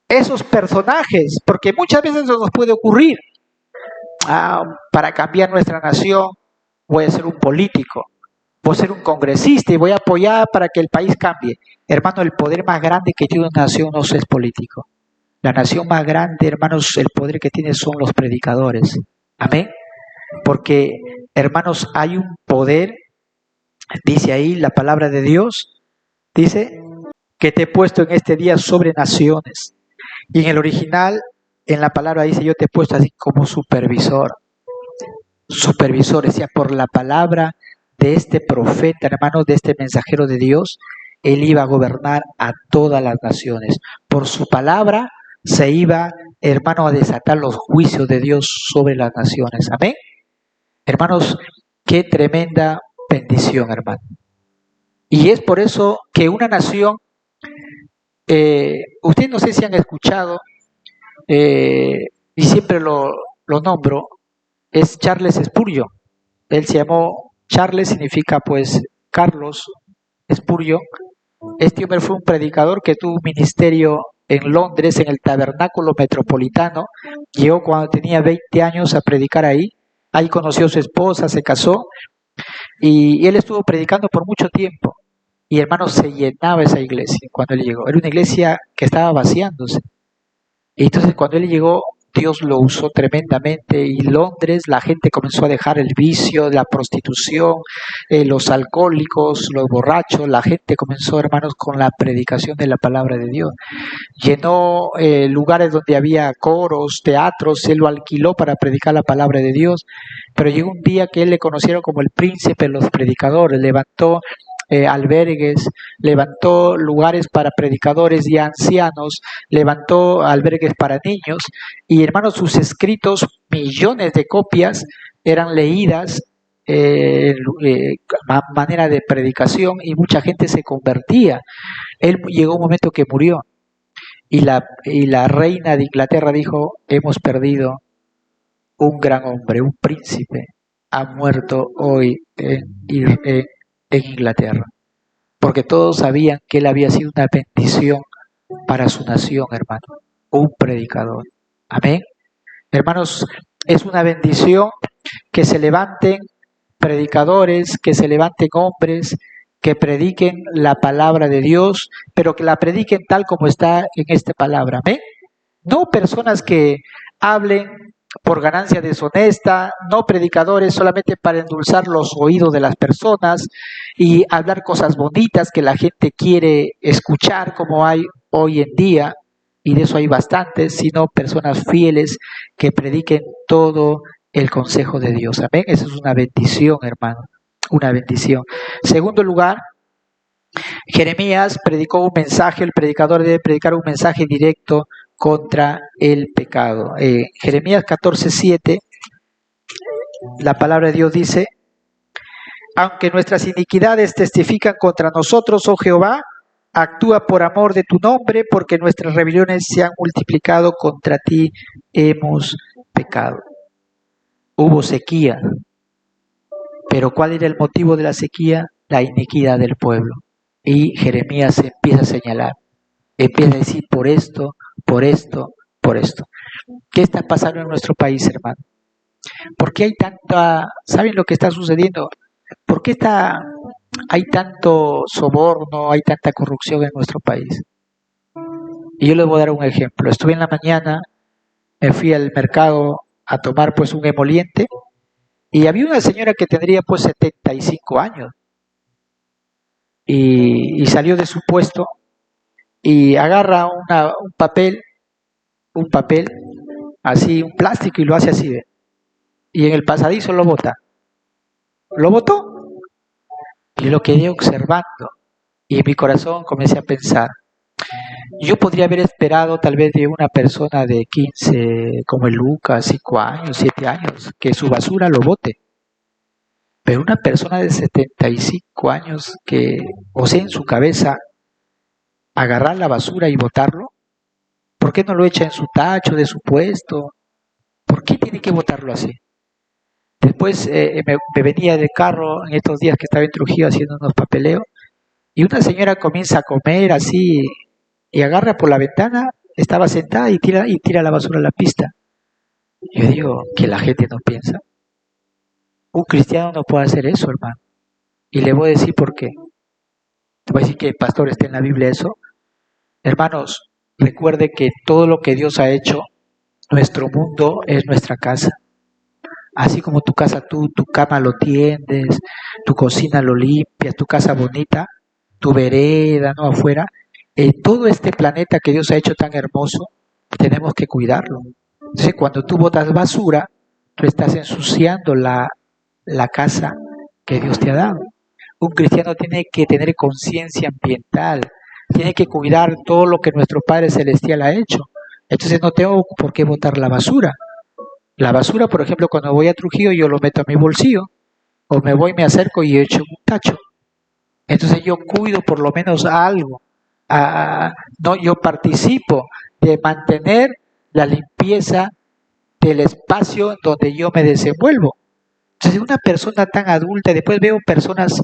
esos personajes, porque muchas veces eso nos puede ocurrir. Para cambiar nuestra nación voy a ser un político, voy a ser un congresista y voy a apoyar para que el país cambie. Hermano, el poder más grande que tiene una nación no es político. La nación más grande, hermanos, el poder que tiene son los predicadores. Amén. Porque, hermanos, hay un poder, dice ahí la palabra de Dios, dice que te he puesto en este día sobre naciones. Y en el original, en la palabra dice, yo te he puesto así como supervisor. Supervisor, decía, por la palabra de este profeta, hermano, de este mensajero de Dios, él iba a gobernar a todas las naciones. Por su palabra se iba, hermano, a desatar los juicios de Dios sobre las naciones. Amén. Hermanos, qué tremenda bendición, hermano. Y es por eso que una nación, ustedes no sé si han escuchado, y siempre lo nombro, es Charles Spurgeon. Él se llamó Charles, significa pues Carlos Spurgeon. Este hombre fue un predicador que tuvo un ministerio en Londres, en el Tabernáculo Metropolitano. Llegó cuando tenía 20 años a predicar ahí. Ahí conoció a su esposa, se casó y él estuvo predicando por mucho tiempo. Y hermanos, se llenaba esa iglesia cuando él llegó. Era una iglesia que estaba vaciándose. Y entonces cuando él llegó, Dios lo usó tremendamente y Londres, la gente comenzó a dejar el vicio, la prostitución, los alcohólicos, los borrachos, la gente comenzó, hermanos, con la predicación de la palabra de Dios. Llenó lugares donde había coros, teatros, él lo alquiló para predicar la palabra de Dios, pero llegó un día que él le conocieron como el príncipe de los predicadores, levantó albergues, levantó lugares para predicadores y ancianos, levantó albergues para niños y hermanos, sus escritos, millones de copias eran leídas manera de predicación y mucha gente se convertía. Él llegó un momento que murió y la reina de Inglaterra dijo, hemos perdido un gran hombre, un príncipe, ha muerto hoy en Inglaterra, porque todos sabían que él había sido una bendición para su nación, hermano, un predicador. Amén. Hermanos, es una bendición que se levanten predicadores, que se levanten hombres, que prediquen la palabra de Dios, pero que la prediquen tal como está en esta palabra. Amén. No personas que hablen por ganancia deshonesta, no predicadores solamente para endulzar los oídos de las personas y hablar cosas bonitas que la gente quiere escuchar como hay hoy en día, y de eso hay bastantes, sino personas fieles que prediquen todo el consejo de Dios. Amén. Esa es una bendición, hermano, una bendición. Segundo lugar, Jeremías predicó un mensaje, el predicador debe predicar un mensaje directo contra el pecado. Jeremías 14:7, la palabra de Dios dice, aunque nuestras iniquidades testifican contra nosotros, oh Jehová, actúa por amor de tu nombre, porque nuestras rebeliones se han multiplicado, contra ti hemos pecado. Hubo sequía, pero ¿cuál era el motivo de la sequía? La iniquidad del pueblo. Y Jeremías empieza a señalar, empieza a decir por esto, por esto, por esto. ¿Qué está pasando en nuestro país, hermano? ¿Por qué hay tanta, saben lo que está sucediendo? ¿Por qué hay tanto soborno, hay tanta corrupción en nuestro país? Y yo les voy a dar un ejemplo. Estuve en la mañana, me fui al mercado a tomar pues un emoliente y había una señora que tendría pues 75 años y salió de su puesto y agarra un papel, así, un plástico y lo hace así, ¿ve? Y en el pasadizo lo bota. Lo botó. Y lo quedé observando y en mi corazón comencé a pensar, yo podría haber esperado tal vez de una persona de 15, como el Lucas, 5 años, 7 años, que su basura lo bote. Pero una persona de 75 años que, o sea, en su cabeza, agarrar la basura y botarlo, ¿por qué no lo echa en su tacho de su puesto? ¿Por qué tiene que botarlo así? Después me venía de carro en estos días que estaba en Trujillo haciendo unos papeleos y una señora comienza a comer así y agarra por la ventana, estaba sentada y tira la basura a la pista. Yo digo que la gente no piensa. Un cristiano no puede hacer eso, hermano. Y le voy a decir por qué. Te voy a decir que el pastor está en la Biblia eso. Hermanos, recuerde que todo lo que Dios ha hecho, nuestro mundo es nuestra casa. Así como tu casa, tu cama lo tiendes, tu cocina lo limpias, tu casa bonita, tu vereda, ¿no? Afuera. Todo este planeta que Dios ha hecho tan hermoso, tenemos que cuidarlo. Entonces, cuando tú botas basura, tú estás ensuciando la casa que Dios te ha dado. Un cristiano tiene que tener conciencia ambiental, tiene que cuidar todo lo que nuestro Padre Celestial ha hecho. Entonces no tengo por qué botar la basura. La basura, por ejemplo, cuando voy a Trujillo, yo lo meto a mi bolsillo, o me acerco y echo un tacho. Entonces yo cuido por lo menos algo. No, yo participo de mantener la limpieza del espacio donde yo me desenvuelvo. Entonces una persona tan adulta, después veo personas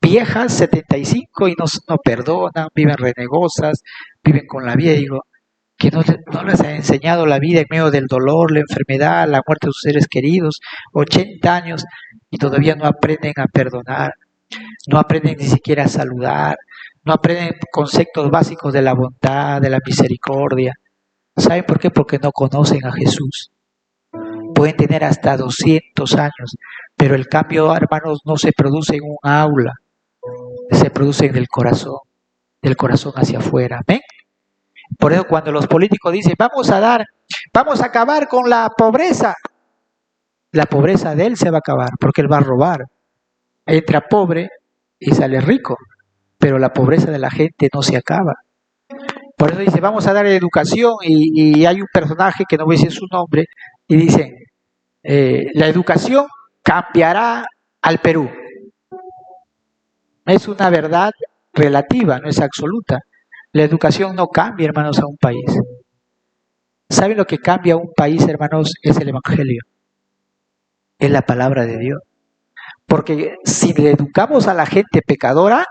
viejas, 75, y no perdonan, viven renegosas, viven con la vida, y digo, que no les ha enseñado la vida en medio del dolor, la enfermedad, la muerte de sus seres queridos, 80 años, y todavía no aprenden a perdonar, no aprenden ni siquiera a saludar, no aprenden conceptos básicos de la bondad, de la misericordia. ¿Saben por qué? Porque no conocen a Jesús. Pueden tener hasta 200 años, pero el cambio, hermanos, no se produce en un aula, se produce en el corazón, del corazón hacia afuera. ¿Amén? Por eso cuando los políticos dicen, vamos a acabar con la pobreza de él se va a acabar, porque él va a robar. Entra pobre y sale rico, pero la pobreza de la gente no se acaba. Por eso dice, vamos a dar educación, y hay un personaje que no voy a decir su nombre, y dicen, la educación cambiará al Perú. Es una verdad relativa, no es absoluta. La educación no cambia, hermanos, a un país. ¿Saben lo que cambia a un país, hermanos? Es el Evangelio. Es la palabra de Dios. Porque si le educamos a la gente pecadora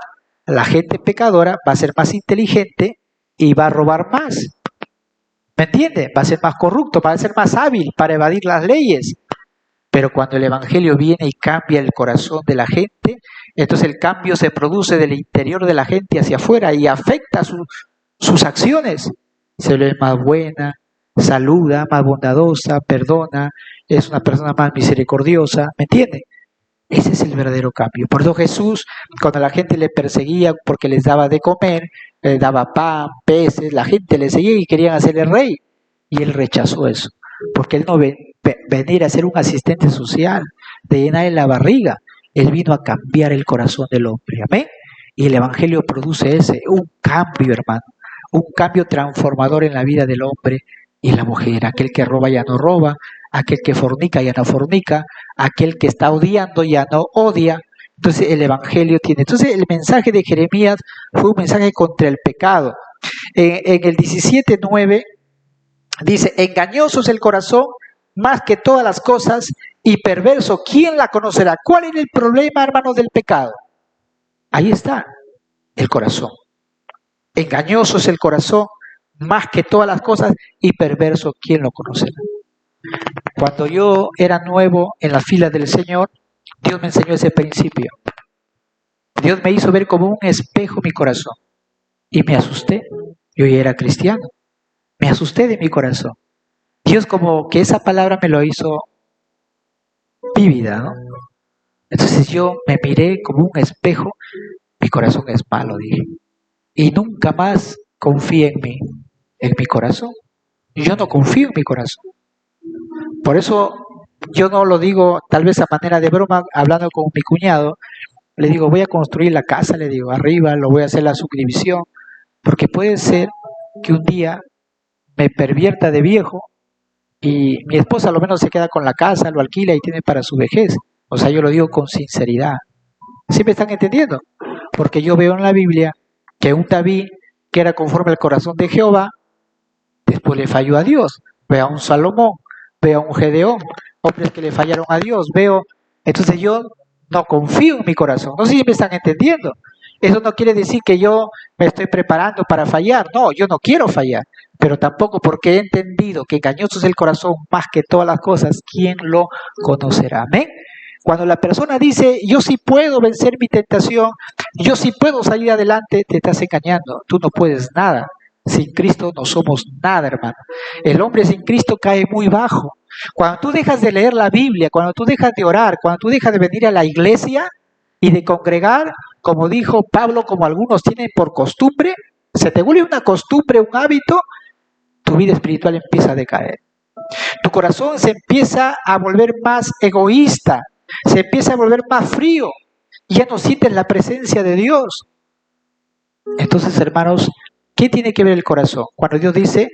va a ser más inteligente y va a robar más. ¿Me entiende? Va a ser más corrupto, va a ser más hábil para evadir las leyes. Pero cuando el Evangelio viene y cambia el corazón de la gente, entonces el cambio se produce del interior de la gente hacia afuera y afecta sus acciones. Se ve más buena, saluda, más bondadosa, perdona, es una persona más misericordiosa, ¿me entiende? Ese es el verdadero cambio. Por eso Jesús, cuando la gente le perseguía porque les daba de comer, les daba pan, peces, la gente le seguía y querían hacerle rey. Y él rechazó eso, porque él no venir a ser un asistente social, de llenarle la barriga. Él vino a cambiar el corazón del hombre. Amén. Y el Evangelio produce un cambio, hermano, un cambio transformador en la vida del hombre y la mujer. Aquel que roba ya no roba, aquel que fornica ya no fornica, aquel que está odiando ya no odia. Entonces el Evangelio tiene. Entonces el mensaje de Jeremías fue un mensaje contra el pecado. En el 17:9 dice, engañoso es el corazón más que todas las cosas y perverso, ¿quién la conocerá? ¿Cuál es el problema, hermanos, del pecado? Ahí está, el corazón. Engañoso es el corazón más que todas las cosas y perverso, ¿quién lo conocerá? Cuando yo era nuevo en la fila del Señor, Dios me enseñó ese principio. Dios me hizo ver como un espejo mi corazón y me asusté. Yo ya era cristiano, me asusté de mi corazón. Dios como que esa palabra me lo hizo vívida, ¿no? Entonces yo me miré como un espejo, mi corazón es malo, dije. Y nunca más confié en mi corazón. Yo no confío en mi corazón. Por eso yo no lo digo tal vez a manera de broma, hablando con mi cuñado, le digo, voy a construir la casa, le digo, arriba, lo voy a hacer la subdivisión, porque puede ser que un día me pervierta de viejo y mi esposa a lo menos se queda con la casa, lo alquila y tiene para su vejez. O sea, yo lo digo con sinceridad. ¿Sí me están entendiendo? Porque yo veo en la Biblia que un David que era conforme al corazón de Jehová, después le falló a Dios. Veo a un Salomón, veo a un Gedeón, hombres que le fallaron a Dios, entonces yo no confío en mi corazón. No sé si me están entendiendo. Eso no quiere decir que yo me estoy preparando para fallar. No, yo no quiero fallar. Pero tampoco porque he entendido que engañoso es el corazón más que todas las cosas, ¿quién lo conocerá? Amén. Cuando la persona dice, yo sí puedo vencer mi tentación, yo sí puedo salir adelante, te estás engañando. Tú no puedes nada. Sin Cristo no somos nada, hermano. El hombre sin Cristo cae muy bajo. Cuando tú dejas de leer la Biblia, cuando tú dejas de orar, cuando tú dejas de venir a la iglesia y de congregar, como dijo Pablo, como algunos tienen por costumbre, se te vuelve una costumbre, un hábito, tu vida espiritual empieza a decaer. Tu corazón se empieza a volver más egoísta, se empieza a volver más frío y ya no sientes la presencia de Dios. Entonces, hermanos, ¿qué tiene que ver el corazón? Cuando Dios dice,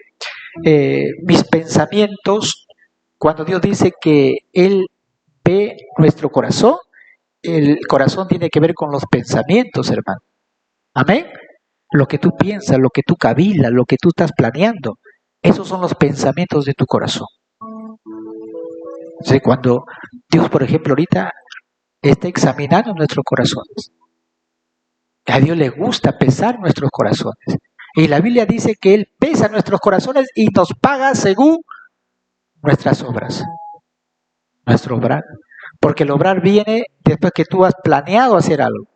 mis pensamientos, cuando Dios dice que Él ve nuestro corazón, el corazón tiene que ver con los pensamientos, hermano. Amén. Lo que tú piensas, lo que tú cavilas, lo que tú estás planeando, esos son los pensamientos de tu corazón. Entonces, cuando Dios, por ejemplo, ahorita está examinando nuestros corazones, a Dios le gusta pesar nuestros corazones. Y la Biblia dice que Él pesa pesa nuestros corazones y nos paga según nuestras obras, nuestro obrar. Porque el obrar viene después que tú has planeado hacer algo.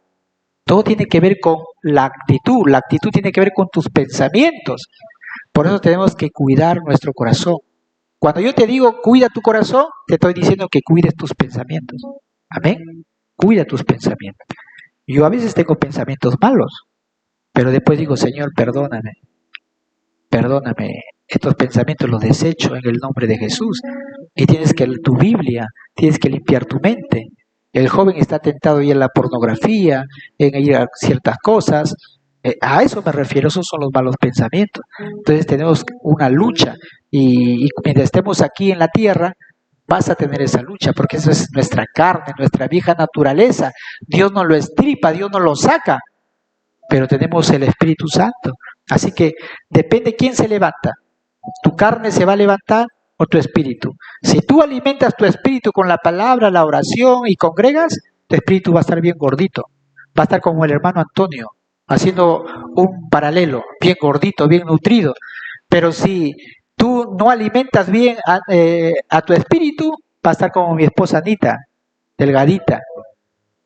Todo tiene que ver con la actitud tiene que ver con tus pensamientos. Por eso tenemos que cuidar nuestro corazón. Cuando yo te digo cuida tu corazón, te estoy diciendo que cuides tus pensamientos. Amén. Cuida tus pensamientos. Yo a veces tengo pensamientos malos, pero después digo, Señor, perdóname, estos pensamientos los desecho en el nombre de Jesús. Y tienes que leer tu Biblia, tienes que limpiar tu mente. El joven está tentado ya en la pornografía, en ir a ciertas cosas. A eso me refiero, esos son los malos pensamientos. Entonces tenemos una lucha y mientras estemos aquí en la tierra, vas a tener esa lucha, porque eso es nuestra carne, nuestra vieja naturaleza. Dios nos lo estripa, Dios nos lo saca, pero tenemos el Espíritu Santo. Así que depende quién se levanta. ¿Tu carne se va a levantar o tu espíritu? Si tú alimentas tu espíritu con la palabra, la oración y congregas, tu espíritu va a estar bien gordito. Va a estar como el hermano Antonio, haciendo un paralelo, bien gordito, bien nutrido. Pero si tú no alimentas bien a tu espíritu, va a estar como mi esposa Anita, delgadita.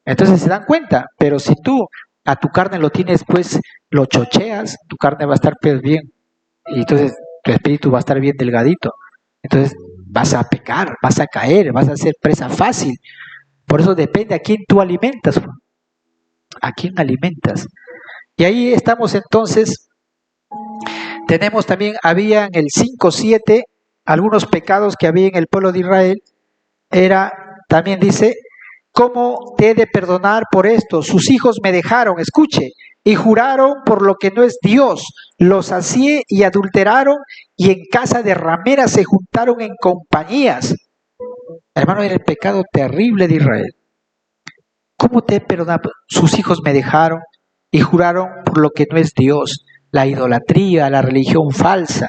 Entonces se dan cuenta, pero si tú a tu carne lo tienes, pues lo chocheas, tu carne va a estar pues bien. Y entonces tu espíritu va a estar bien delgadito. Entonces vas a pecar, vas a caer, vas a ser presa fácil. Por eso depende a quién tú alimentas. ¿A quién alimentas? Y ahí estamos entonces. Tenemos también, había en el 5:7 algunos pecados que había en el pueblo de Israel. También dice, ¿cómo te he de perdonar por esto? Sus hijos me dejaron, escuche, y juraron por lo que no es Dios. Los sacié y adulteraron, y en casa de rameras se juntaron en compañías. Hermano, era el pecado terrible de Israel. ¿Cómo te he perdonado? Sus hijos me dejaron y juraron por lo que no es Dios. La idolatría, la religión falsa.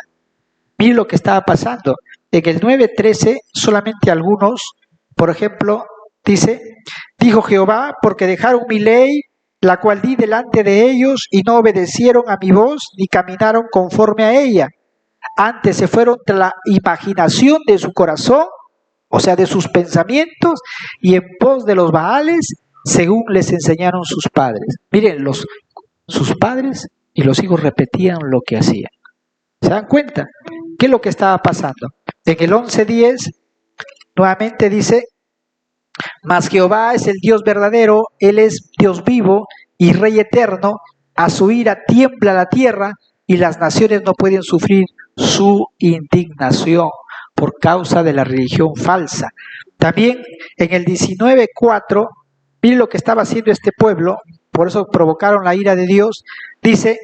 Mire lo que estaba pasando. En el 9:13, solamente algunos, por ejemplo, dice, dijo Jehová, porque dejaron mi ley, la cual di delante de ellos, y no obedecieron a mi voz, ni caminaron conforme a ella. Antes se fueron tras la imaginación de su corazón, o sea, de sus pensamientos, y en pos de los Baales, según les enseñaron sus padres. Miren, sus padres y los hijos repetían lo que hacían. ¿Se dan cuenta? ¿Qué es lo que estaba pasando? En el 11:10, nuevamente dice, mas Jehová es el Dios verdadero, Él es Dios vivo y Rey eterno, a su ira tiembla la tierra y las naciones no pueden sufrir su indignación por causa de la religión falsa. También en el 19:4, miren lo que estaba haciendo este pueblo, por eso provocaron la ira de Dios, dice,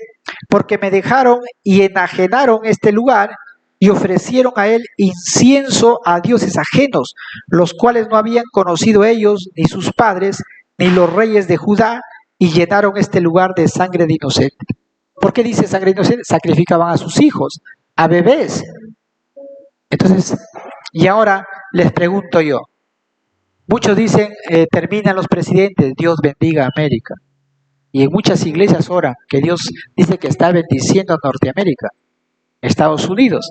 porque me dejaron y enajenaron este lugar y ofrecieron a él incienso a dioses ajenos, los cuales no habían conocido ellos, ni sus padres, ni los reyes de Judá, y llenaron este lugar de sangre de inocente. ¿Por qué dice sangre inocente? Sacrificaban a sus hijos, a bebés. Entonces, y ahora les pregunto yo, muchos dicen, terminan los presidentes, Dios bendiga a América. Y en muchas iglesias oran que Dios dice que está bendiciendo a Norteamérica, Estados Unidos.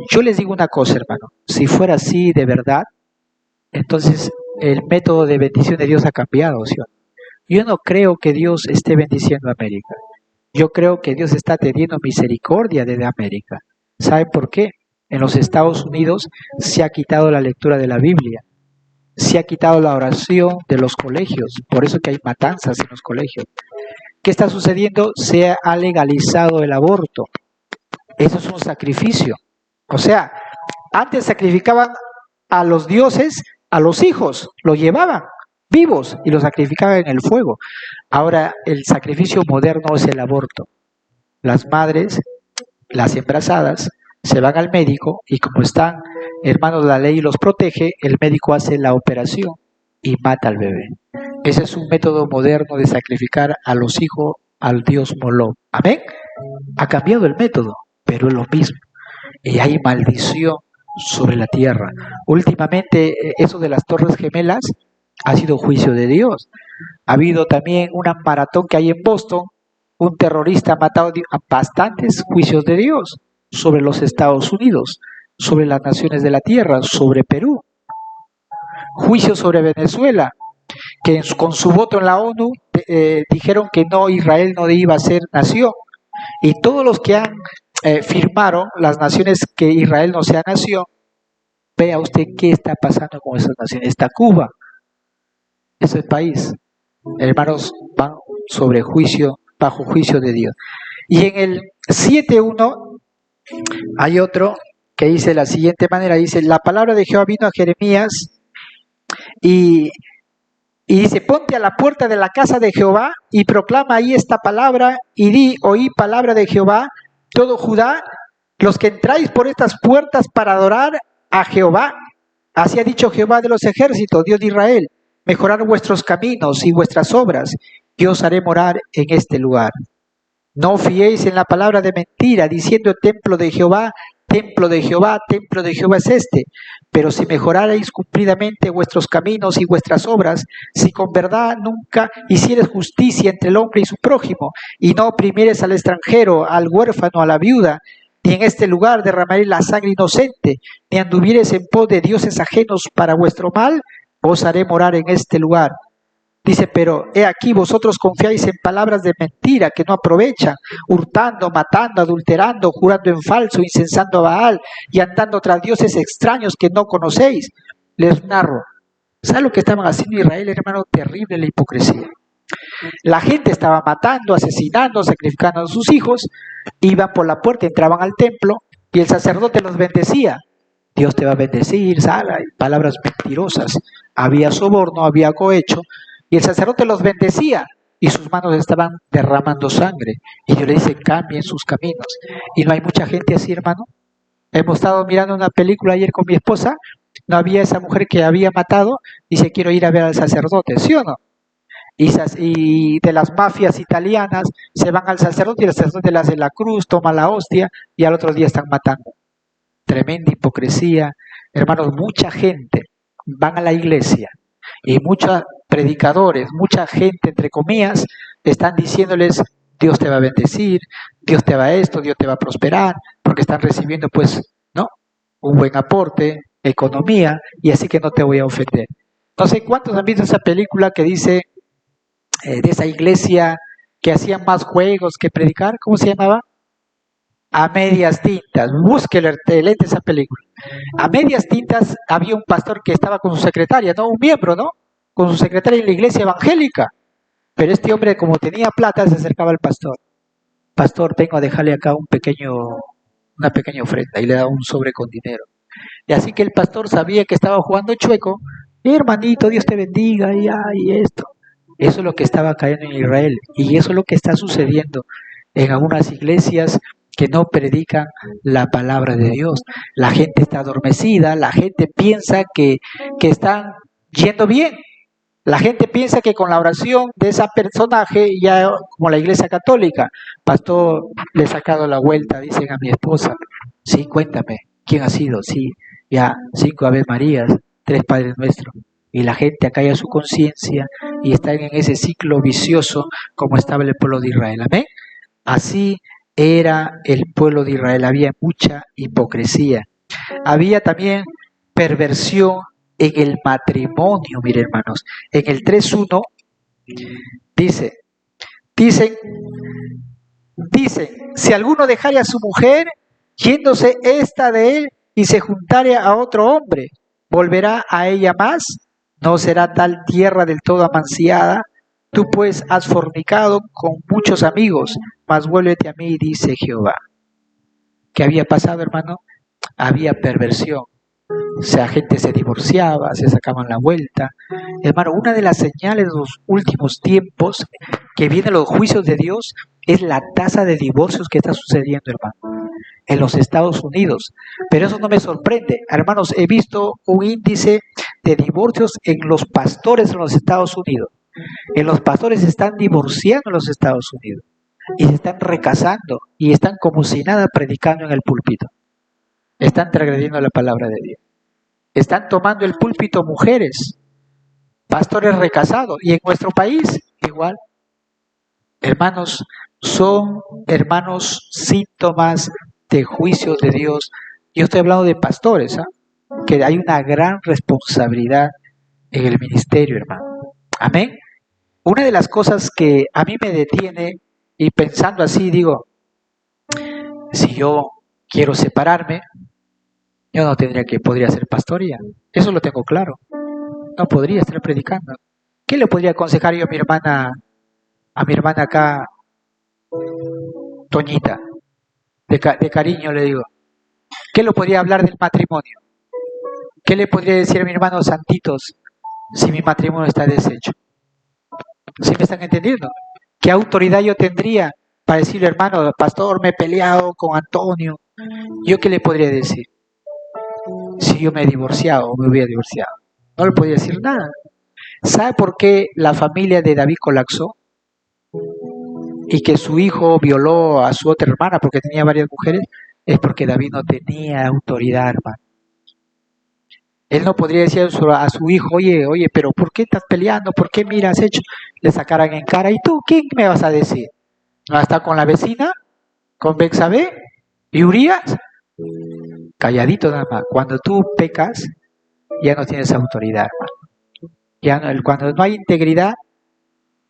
Yo les digo una cosa, hermano, si fuera así de verdad, entonces el método de bendición de Dios ha cambiado, ¿sí? Yo no creo que Dios esté bendiciendo a América. Yo creo que Dios está teniendo misericordia de América. ¿Saben por qué? En los Estados Unidos se ha quitado la lectura de la Biblia. Se ha quitado la oración de los colegios, por eso que hay matanzas en los colegios. ¿Qué está sucediendo? Se ha legalizado el aborto. Eso es un sacrificio. O sea, antes sacrificaban a los dioses, a los hijos, los llevaban vivos y los sacrificaban en el fuego. Ahora el sacrificio moderno es el aborto. Las madres, las embarazadas, se van al médico y como están hermanos, la ley los protege, el médico hace la operación y mata al bebé. Ese es un método moderno de sacrificar a los hijos al dios Moloch. ¿Amén? Ha cambiado el método, pero es lo mismo. Y hay maldición sobre la tierra. Últimamente, eso de las Torres Gemelas ha sido juicio de Dios. Ha habido también una maratón que hay en Boston, un terrorista ha matado a bastantes juicios de Dios sobre los Estados Unidos, sobre las naciones de la tierra, sobre Perú, juicios sobre Venezuela, que con su voto en la ONU dijeron que no, Israel no iba a ser nación. Y todos los que han firmaron las naciones que Israel no sea nación, vea usted qué está pasando con esas naciones. Está Cuba, ese país. Hermanos, van sobre juicio, bajo juicio de Dios. Y en el 7.1 hay otro que dice de la siguiente manera, dice, la palabra de Jehová vino a Jeremías y dice, ponte a la puerta de la casa de Jehová y proclama ahí esta palabra y di, oí palabra de Jehová, todo Judá, los que entráis por estas puertas para adorar a Jehová. Así ha dicho Jehová de los ejércitos, Dios de Israel, mejorar vuestros caminos y vuestras obras, y os haré morar en este lugar. No fiéis en la palabra de mentira, diciendo templo de Jehová, templo de Jehová, templo de Jehová es este. Pero si mejorareis cumplidamente vuestros caminos y vuestras obras, si con verdad nunca hiciereis justicia entre el hombre y su prójimo, y no oprimiereis al extranjero, al huérfano, a la viuda, ni en este lugar derramaréis la sangre inocente, ni anduviereis en pos de dioses ajenos para vuestro mal, os haré morar en este lugar. Dice, pero he aquí vosotros confiáis en palabras de mentira que no aprovechan, hurtando, matando, adulterando, jurando en falso, incensando a Baal y andando tras dioses extraños que no conocéis. Les narro. ¿Saben lo que estaban haciendo Israel, hermano? Terrible la hipocresía. La gente estaba matando, asesinando, sacrificando a sus hijos, iban por la puerta, entraban al templo y el sacerdote los bendecía. Dios te va a bendecir, sala, palabras mentirosas. Había soborno, había cohecho. Y el sacerdote los bendecía y sus manos estaban derramando sangre. Y Dios le dice, cambien sus caminos. Y no hay mucha gente así, hermano. Hemos estado mirando una película ayer con mi esposa. No había esa mujer que había matado. Dice, quiero ir a ver al sacerdote, ¿sí o no? Y de las mafias italianas se van al sacerdote y el sacerdote le hace la cruz, toma la hostia y al otro día están matando. Tremenda hipocresía. Hermanos, mucha gente van a la iglesia y muchos predicadores, mucha gente, entre comillas, están diciéndoles, Dios te va a bendecir, Dios te va a esto, Dios te va a prosperar, porque están recibiendo, pues, ¿no? Un buen aporte, economía, y así que no te voy a ofender. No sé cuántos han visto esa película que dice, de esa iglesia que hacían más juegos que predicar, ¿cómo se llamaba? A medias tintas. Búsquelo, lente esa película. A medias tintas había un pastor que estaba con su secretaria, ¿no? Un miembro, ¿no? Con su secretaria en la iglesia evangélica. Pero este hombre, como tenía plata, se acercaba al pastor. Pastor, vengo a dejarle acá una pequeña ofrenda, y le daba un sobre con dinero. Y así que el pastor sabía que estaba jugando chueco. Hermanito, Dios te bendiga, y esto. Eso es lo que estaba cayendo en Israel. Y eso es lo que está sucediendo en algunas iglesias que no predican la palabra de Dios. La gente está adormecida, la gente piensa que están yendo bien. La gente piensa que con la oración de ese personaje, ya como la iglesia católica, pastor, le he sacado la vuelta, dicen a mi esposa. Sí, cuéntame, ¿quién ha sido? Sí, ya 5 Aves Marías, 3 Padres Nuestros. Y la gente acalla su conciencia y está en ese ciclo vicioso como estaba el pueblo de Israel. Amén. Así era el pueblo de Israel, había mucha hipocresía. Había también perversión en el matrimonio, mire hermanos. En el 3.1 dicen, si alguno dejare a su mujer, yéndose esta de él y se juntare a otro hombre, ¿volverá a ella más? ¿No será tal tierra del todo amanciada? Tú pues has fornicado con muchos amigos, mas vuélvete a mí, dice Jehová. ¿Qué había pasado, hermano? Había perversión. O sea, gente se divorciaba, se sacaban la vuelta. Hermano, una de las señales de los últimos tiempos que vienen los juicios de Dios es la tasa de divorcios que está sucediendo, hermano, en los Estados Unidos. Pero eso no me sorprende. Hermanos, he visto un índice de divorcios en los pastores en los Estados Unidos. En los pastores se están divorciando en los Estados Unidos y se están recasando y están como si nada predicando en el púlpito. Están transgrediendo la palabra de Dios. Están tomando el púlpito mujeres, pastores recasados, y en nuestro país igual. Hermanos, son, hermanos, síntomas de juicios de Dios. Yo estoy hablando de pastores, ¿ah? Que hay una gran responsabilidad en el ministerio, hermano. Amén. Una de las cosas que a mí me detiene, y pensando así, digo, si yo quiero separarme, yo no podría ser pastor ya. Eso lo tengo claro. No podría estar predicando. ¿Qué le podría aconsejar yo a mi hermana acá, Toñita? De cariño le digo. ¿Qué le podría hablar del matrimonio? ¿Qué le podría decir a mi hermano Santitos si mi matrimonio está deshecho? ¿Sí me están entendiendo? ¿Qué autoridad yo tendría para decirle, hermano, pastor, me he peleado con Antonio? ¿Yo qué le podría decir? Si yo me he divorciado o me hubiera divorciado. No le podría decir nada. ¿Sabe por qué la familia de David colapsó? Y que su hijo violó a su otra hermana porque tenía varias mujeres, es porque David no tenía autoridad, hermano. Él no podría decir a su hijo, oye, pero ¿por qué estás peleando? ¿Por qué mira, has hecho? Le sacaran en cara, ¿y tú quién me vas a decir? ¿No está con la vecina? ¿Con Bexabé? ¿Y Urias? Calladito nada más. Cuando tú pecas, ya no tienes autoridad, hermano. Ya no, cuando no hay integridad,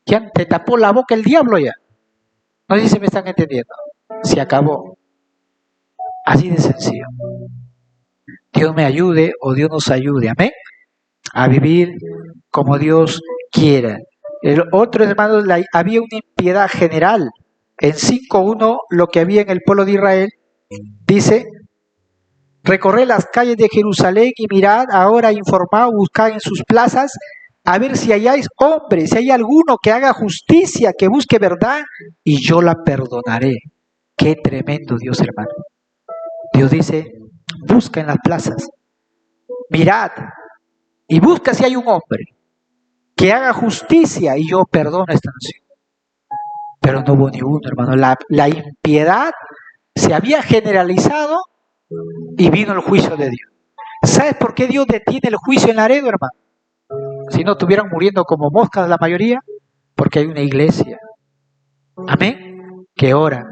ya te tapó la boca el diablo ya. No sé si se me están entendiendo. Se acabó. Así de sencillo. Dios me ayude o Dios nos ayude, amén, a vivir como Dios quiera. El otro, hermano, había una impiedad general. En 5.1, lo que había en el pueblo de Israel, dice, recorred las calles de Jerusalén y mirad, ahora informad, buscad en sus plazas, a ver si hayáis hombres, si hay alguno que haga justicia, que busque verdad, y yo la perdonaré. Qué tremendo Dios, hermano. Dios dice, busca en las plazas, mirad, y busca si hay un hombre que haga justicia, y yo perdono a esta nación. Pero no hubo ni uno, hermano. La impiedad se había generalizado y vino el juicio de Dios. ¿Sabes por qué Dios detiene el juicio en Laredo, hermano? Si no estuvieran muriendo como moscas la mayoría, porque hay una iglesia, amén, que ora,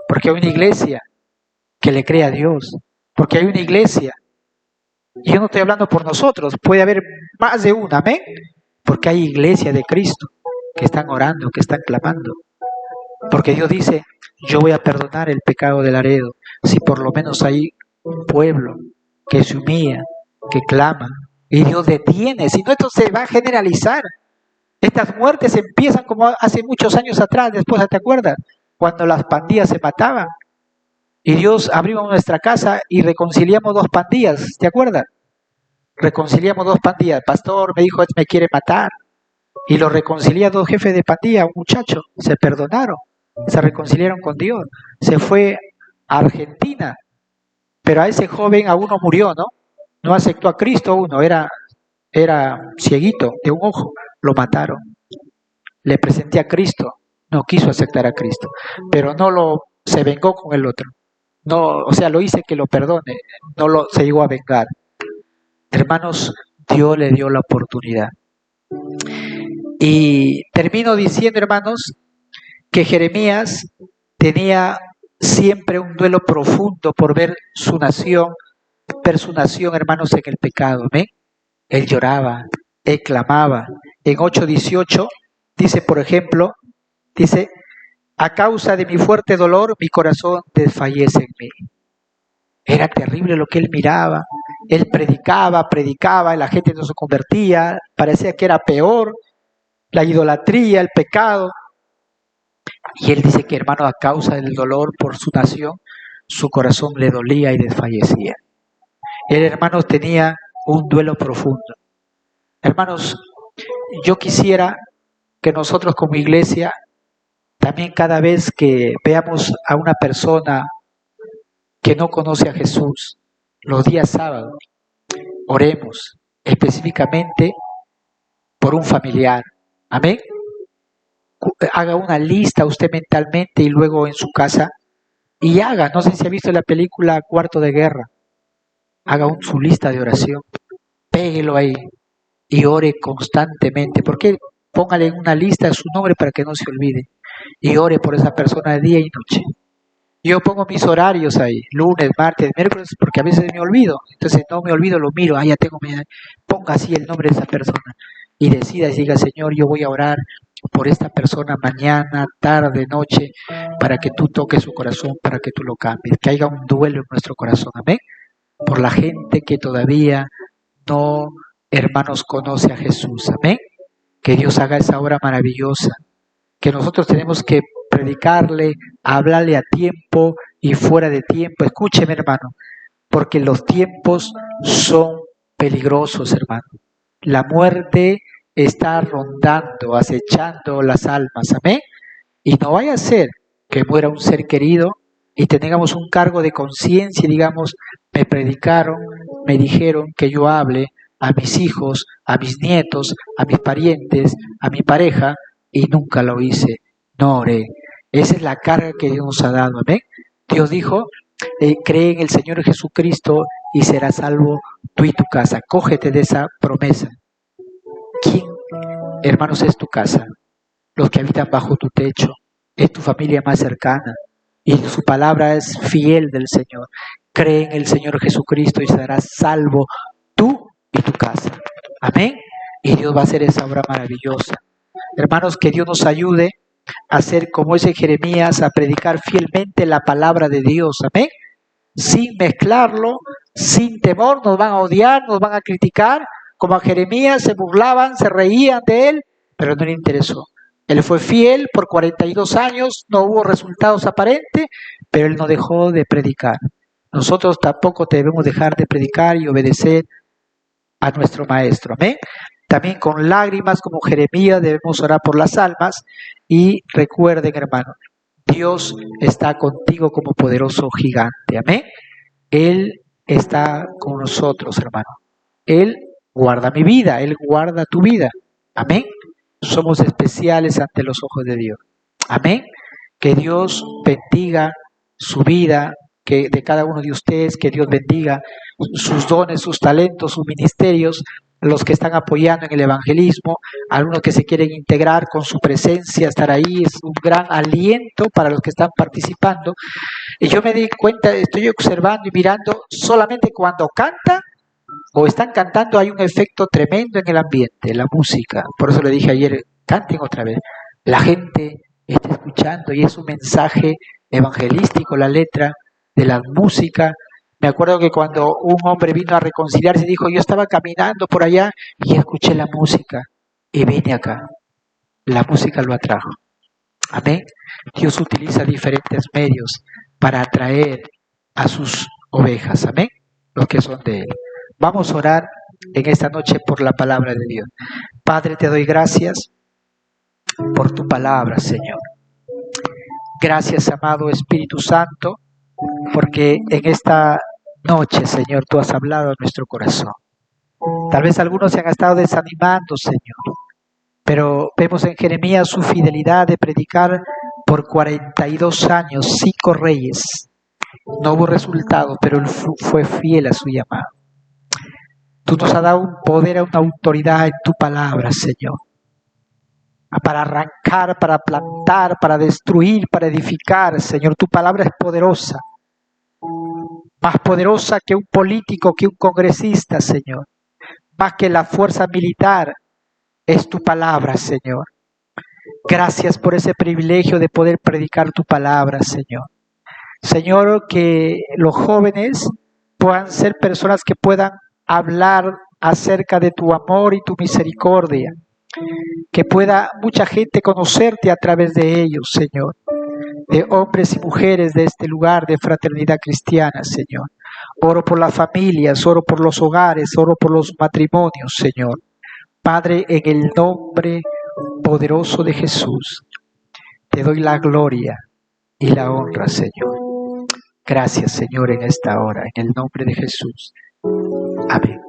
porque hay una iglesia que le cree a Dios, porque hay una iglesia, y yo no estoy hablando por nosotros, puede haber más de una, amén, porque hay iglesia de Cristo que están orando, que están clamando, porque Dios dice, yo voy a perdonar el pecado de Laredo, si por lo menos hay un pueblo que se humilla, que clama, y Dios detiene, si no esto se va a generalizar. Estas muertes empiezan como hace muchos años atrás, después, ¿te acuerdas? Cuando las pandillas se mataban, y Dios abrió nuestra casa y reconciliamos dos pandillas, ¿te acuerdas? Reconciliamos dos pandillas, el pastor me dijo, me quiere matar, y lo reconcilié a dos jefes de pandilla, un muchacho, se perdonaron, se reconciliaron con Dios, se fue a Argentina, pero a ese joven a uno murió, ¿no? No aceptó a Cristo uno, era cieguito de un ojo, lo mataron. Le presenté a Cristo, no quiso aceptar a Cristo, pero se vengó con el otro. No, o sea, lo hice que lo perdone, se llegó a vengar. Hermanos, Dios le dio la oportunidad. Y termino diciendo, hermanos, que Jeremías tenía siempre un duelo profundo por ver su nación, hermanos, en el pecado. ¿Amén? Él lloraba, él clamaba. En 8:18 dice, por ejemplo, dice, a causa de mi fuerte dolor, mi corazón desfallece en mí. Era terrible lo que él miraba. Él predicaba, y la gente no se convertía. Parecía que era peor la idolatría, el pecado. Y él dice que, hermano, a causa del dolor por su nación, su corazón le dolía y desfallecía. Él, hermanos, tenía un duelo profundo. Hermanos, yo quisiera que nosotros como iglesia, también cada vez que veamos a una persona que no conoce a Jesús, los días sábados, oremos específicamente por un familiar. Amén. Haga una lista usted mentalmente y luego en su casa y haga, no sé si ha visto la película Cuarto de Guerra, haga su lista de oración, péguelo ahí y ore constantemente, porque póngale en una lista su nombre para que no se olvide. y ore por esa persona de día y noche. Yo pongo mis horarios ahí, lunes, martes, miércoles, porque a veces me olvido. Entonces no me olvido, lo miro, ya tengo, ponga así el nombre de esa persona y decida y diga, Señor, yo voy a orar por esta persona mañana, tarde, noche, para que tú toques su corazón, para que tú lo cambies, que haya un duelo en nuestro corazón, amén, por la gente que todavía no, hermanos, conoce a Jesús, amén, que Dios haga esa obra maravillosa, que nosotros tenemos que predicarle, hablarle a tiempo y fuera de tiempo. Escúcheme, hermano, porque los tiempos son peligrosos, hermano. La muerte está rondando, acechando las almas, amén. Y no vaya a ser que muera un ser querido y tengamos un cargo de conciencia y digamos, me predicaron, me dijeron que yo hable a mis hijos, a mis nietos, a mis parientes, a mi pareja, y nunca lo hice, no oré. Esa es la carga que Dios nos ha dado, amén. Dios dijo, cree en el Señor Jesucristo y serás salvo tú y tu casa. Cógete de esa promesa. ¿Quién, hermanos, es tu casa? Los que habitan bajo tu techo, es tu familia más cercana, y su palabra es fiel del Señor. Cree en el Señor Jesucristo y serás salvo tú y tu casa. Amén. Y Dios va a hacer esa obra maravillosa. Hermanos, que Dios nos ayude a ser como ese Jeremías, a predicar fielmente la palabra de Dios. Amén. Sin mezclarlo, sin temor. Nos van a odiar, nos van a criticar. Como a Jeremías se burlaban, se reían de él, pero no le interesó. Él fue fiel por 42 años, no hubo resultados aparentes, pero él no dejó de predicar. Nosotros tampoco debemos dejar de predicar y obedecer a nuestro Maestro. Amén. También con lágrimas, como Jeremías, debemos orar por las almas. Y recuerden, hermano, Dios está contigo como poderoso gigante. Amén. Él está con nosotros, hermano. Él guarda mi vida, Él guarda tu vida. Amén. Somos especiales ante los ojos de Dios. Amén. Que Dios bendiga su vida, que de cada uno de ustedes, que Dios bendiga sus dones, sus talentos, sus ministerios, los que están apoyando en el evangelismo, algunos que se quieren integrar con su presencia, estar ahí, es un gran aliento para los que están participando. Y yo me di cuenta, estoy observando y mirando, solamente cuando canta o están cantando hay un efecto tremendo en el ambiente, la música. Por eso le dije ayer, canten otra vez. La gente está escuchando y es un mensaje evangelístico, la letra de la música. Me acuerdo que cuando un hombre vino a reconciliarse, dijo, yo estaba caminando por allá y escuché la música y vine acá. La música lo atrajo. Amén. Dios utiliza diferentes medios para atraer a sus ovejas. Amén. Los que son de Él. Vamos a orar en esta noche por la palabra de Dios. Padre, te doy gracias por tu palabra, Señor. Gracias, amado Espíritu Santo, porque en esta noche, Señor, tú has hablado a nuestro corazón. Tal vez algunos se han estado desanimando, Señor, pero vemos en Jeremías su fidelidad de predicar por 42 años, 5 reyes. No hubo resultado, pero él fue fiel a su llamado. Tú nos has dado un poder, una autoridad en tu palabra, Señor, para arrancar, para plantar, para destruir, para edificar, Señor. Tu palabra es poderosa, más poderosa que un político, que un congresista, Señor, más que la fuerza militar, es tu palabra, Señor. Gracias por ese privilegio de poder predicar tu palabra, Señor. Señor, que los jóvenes puedan ser personas que puedan hablar acerca de tu amor y tu misericordia, que pueda mucha gente conocerte a través de ellos, Señor, de hombres y mujeres de este lugar de fraternidad cristiana, Señor. Oro por las familias, oro por los hogares, oro por los matrimonios, Señor. Padre, en el nombre poderoso de Jesús, te doy la gloria y la honra, Señor. Gracias, Señor, en esta hora, en el nombre de Jesús. Amén.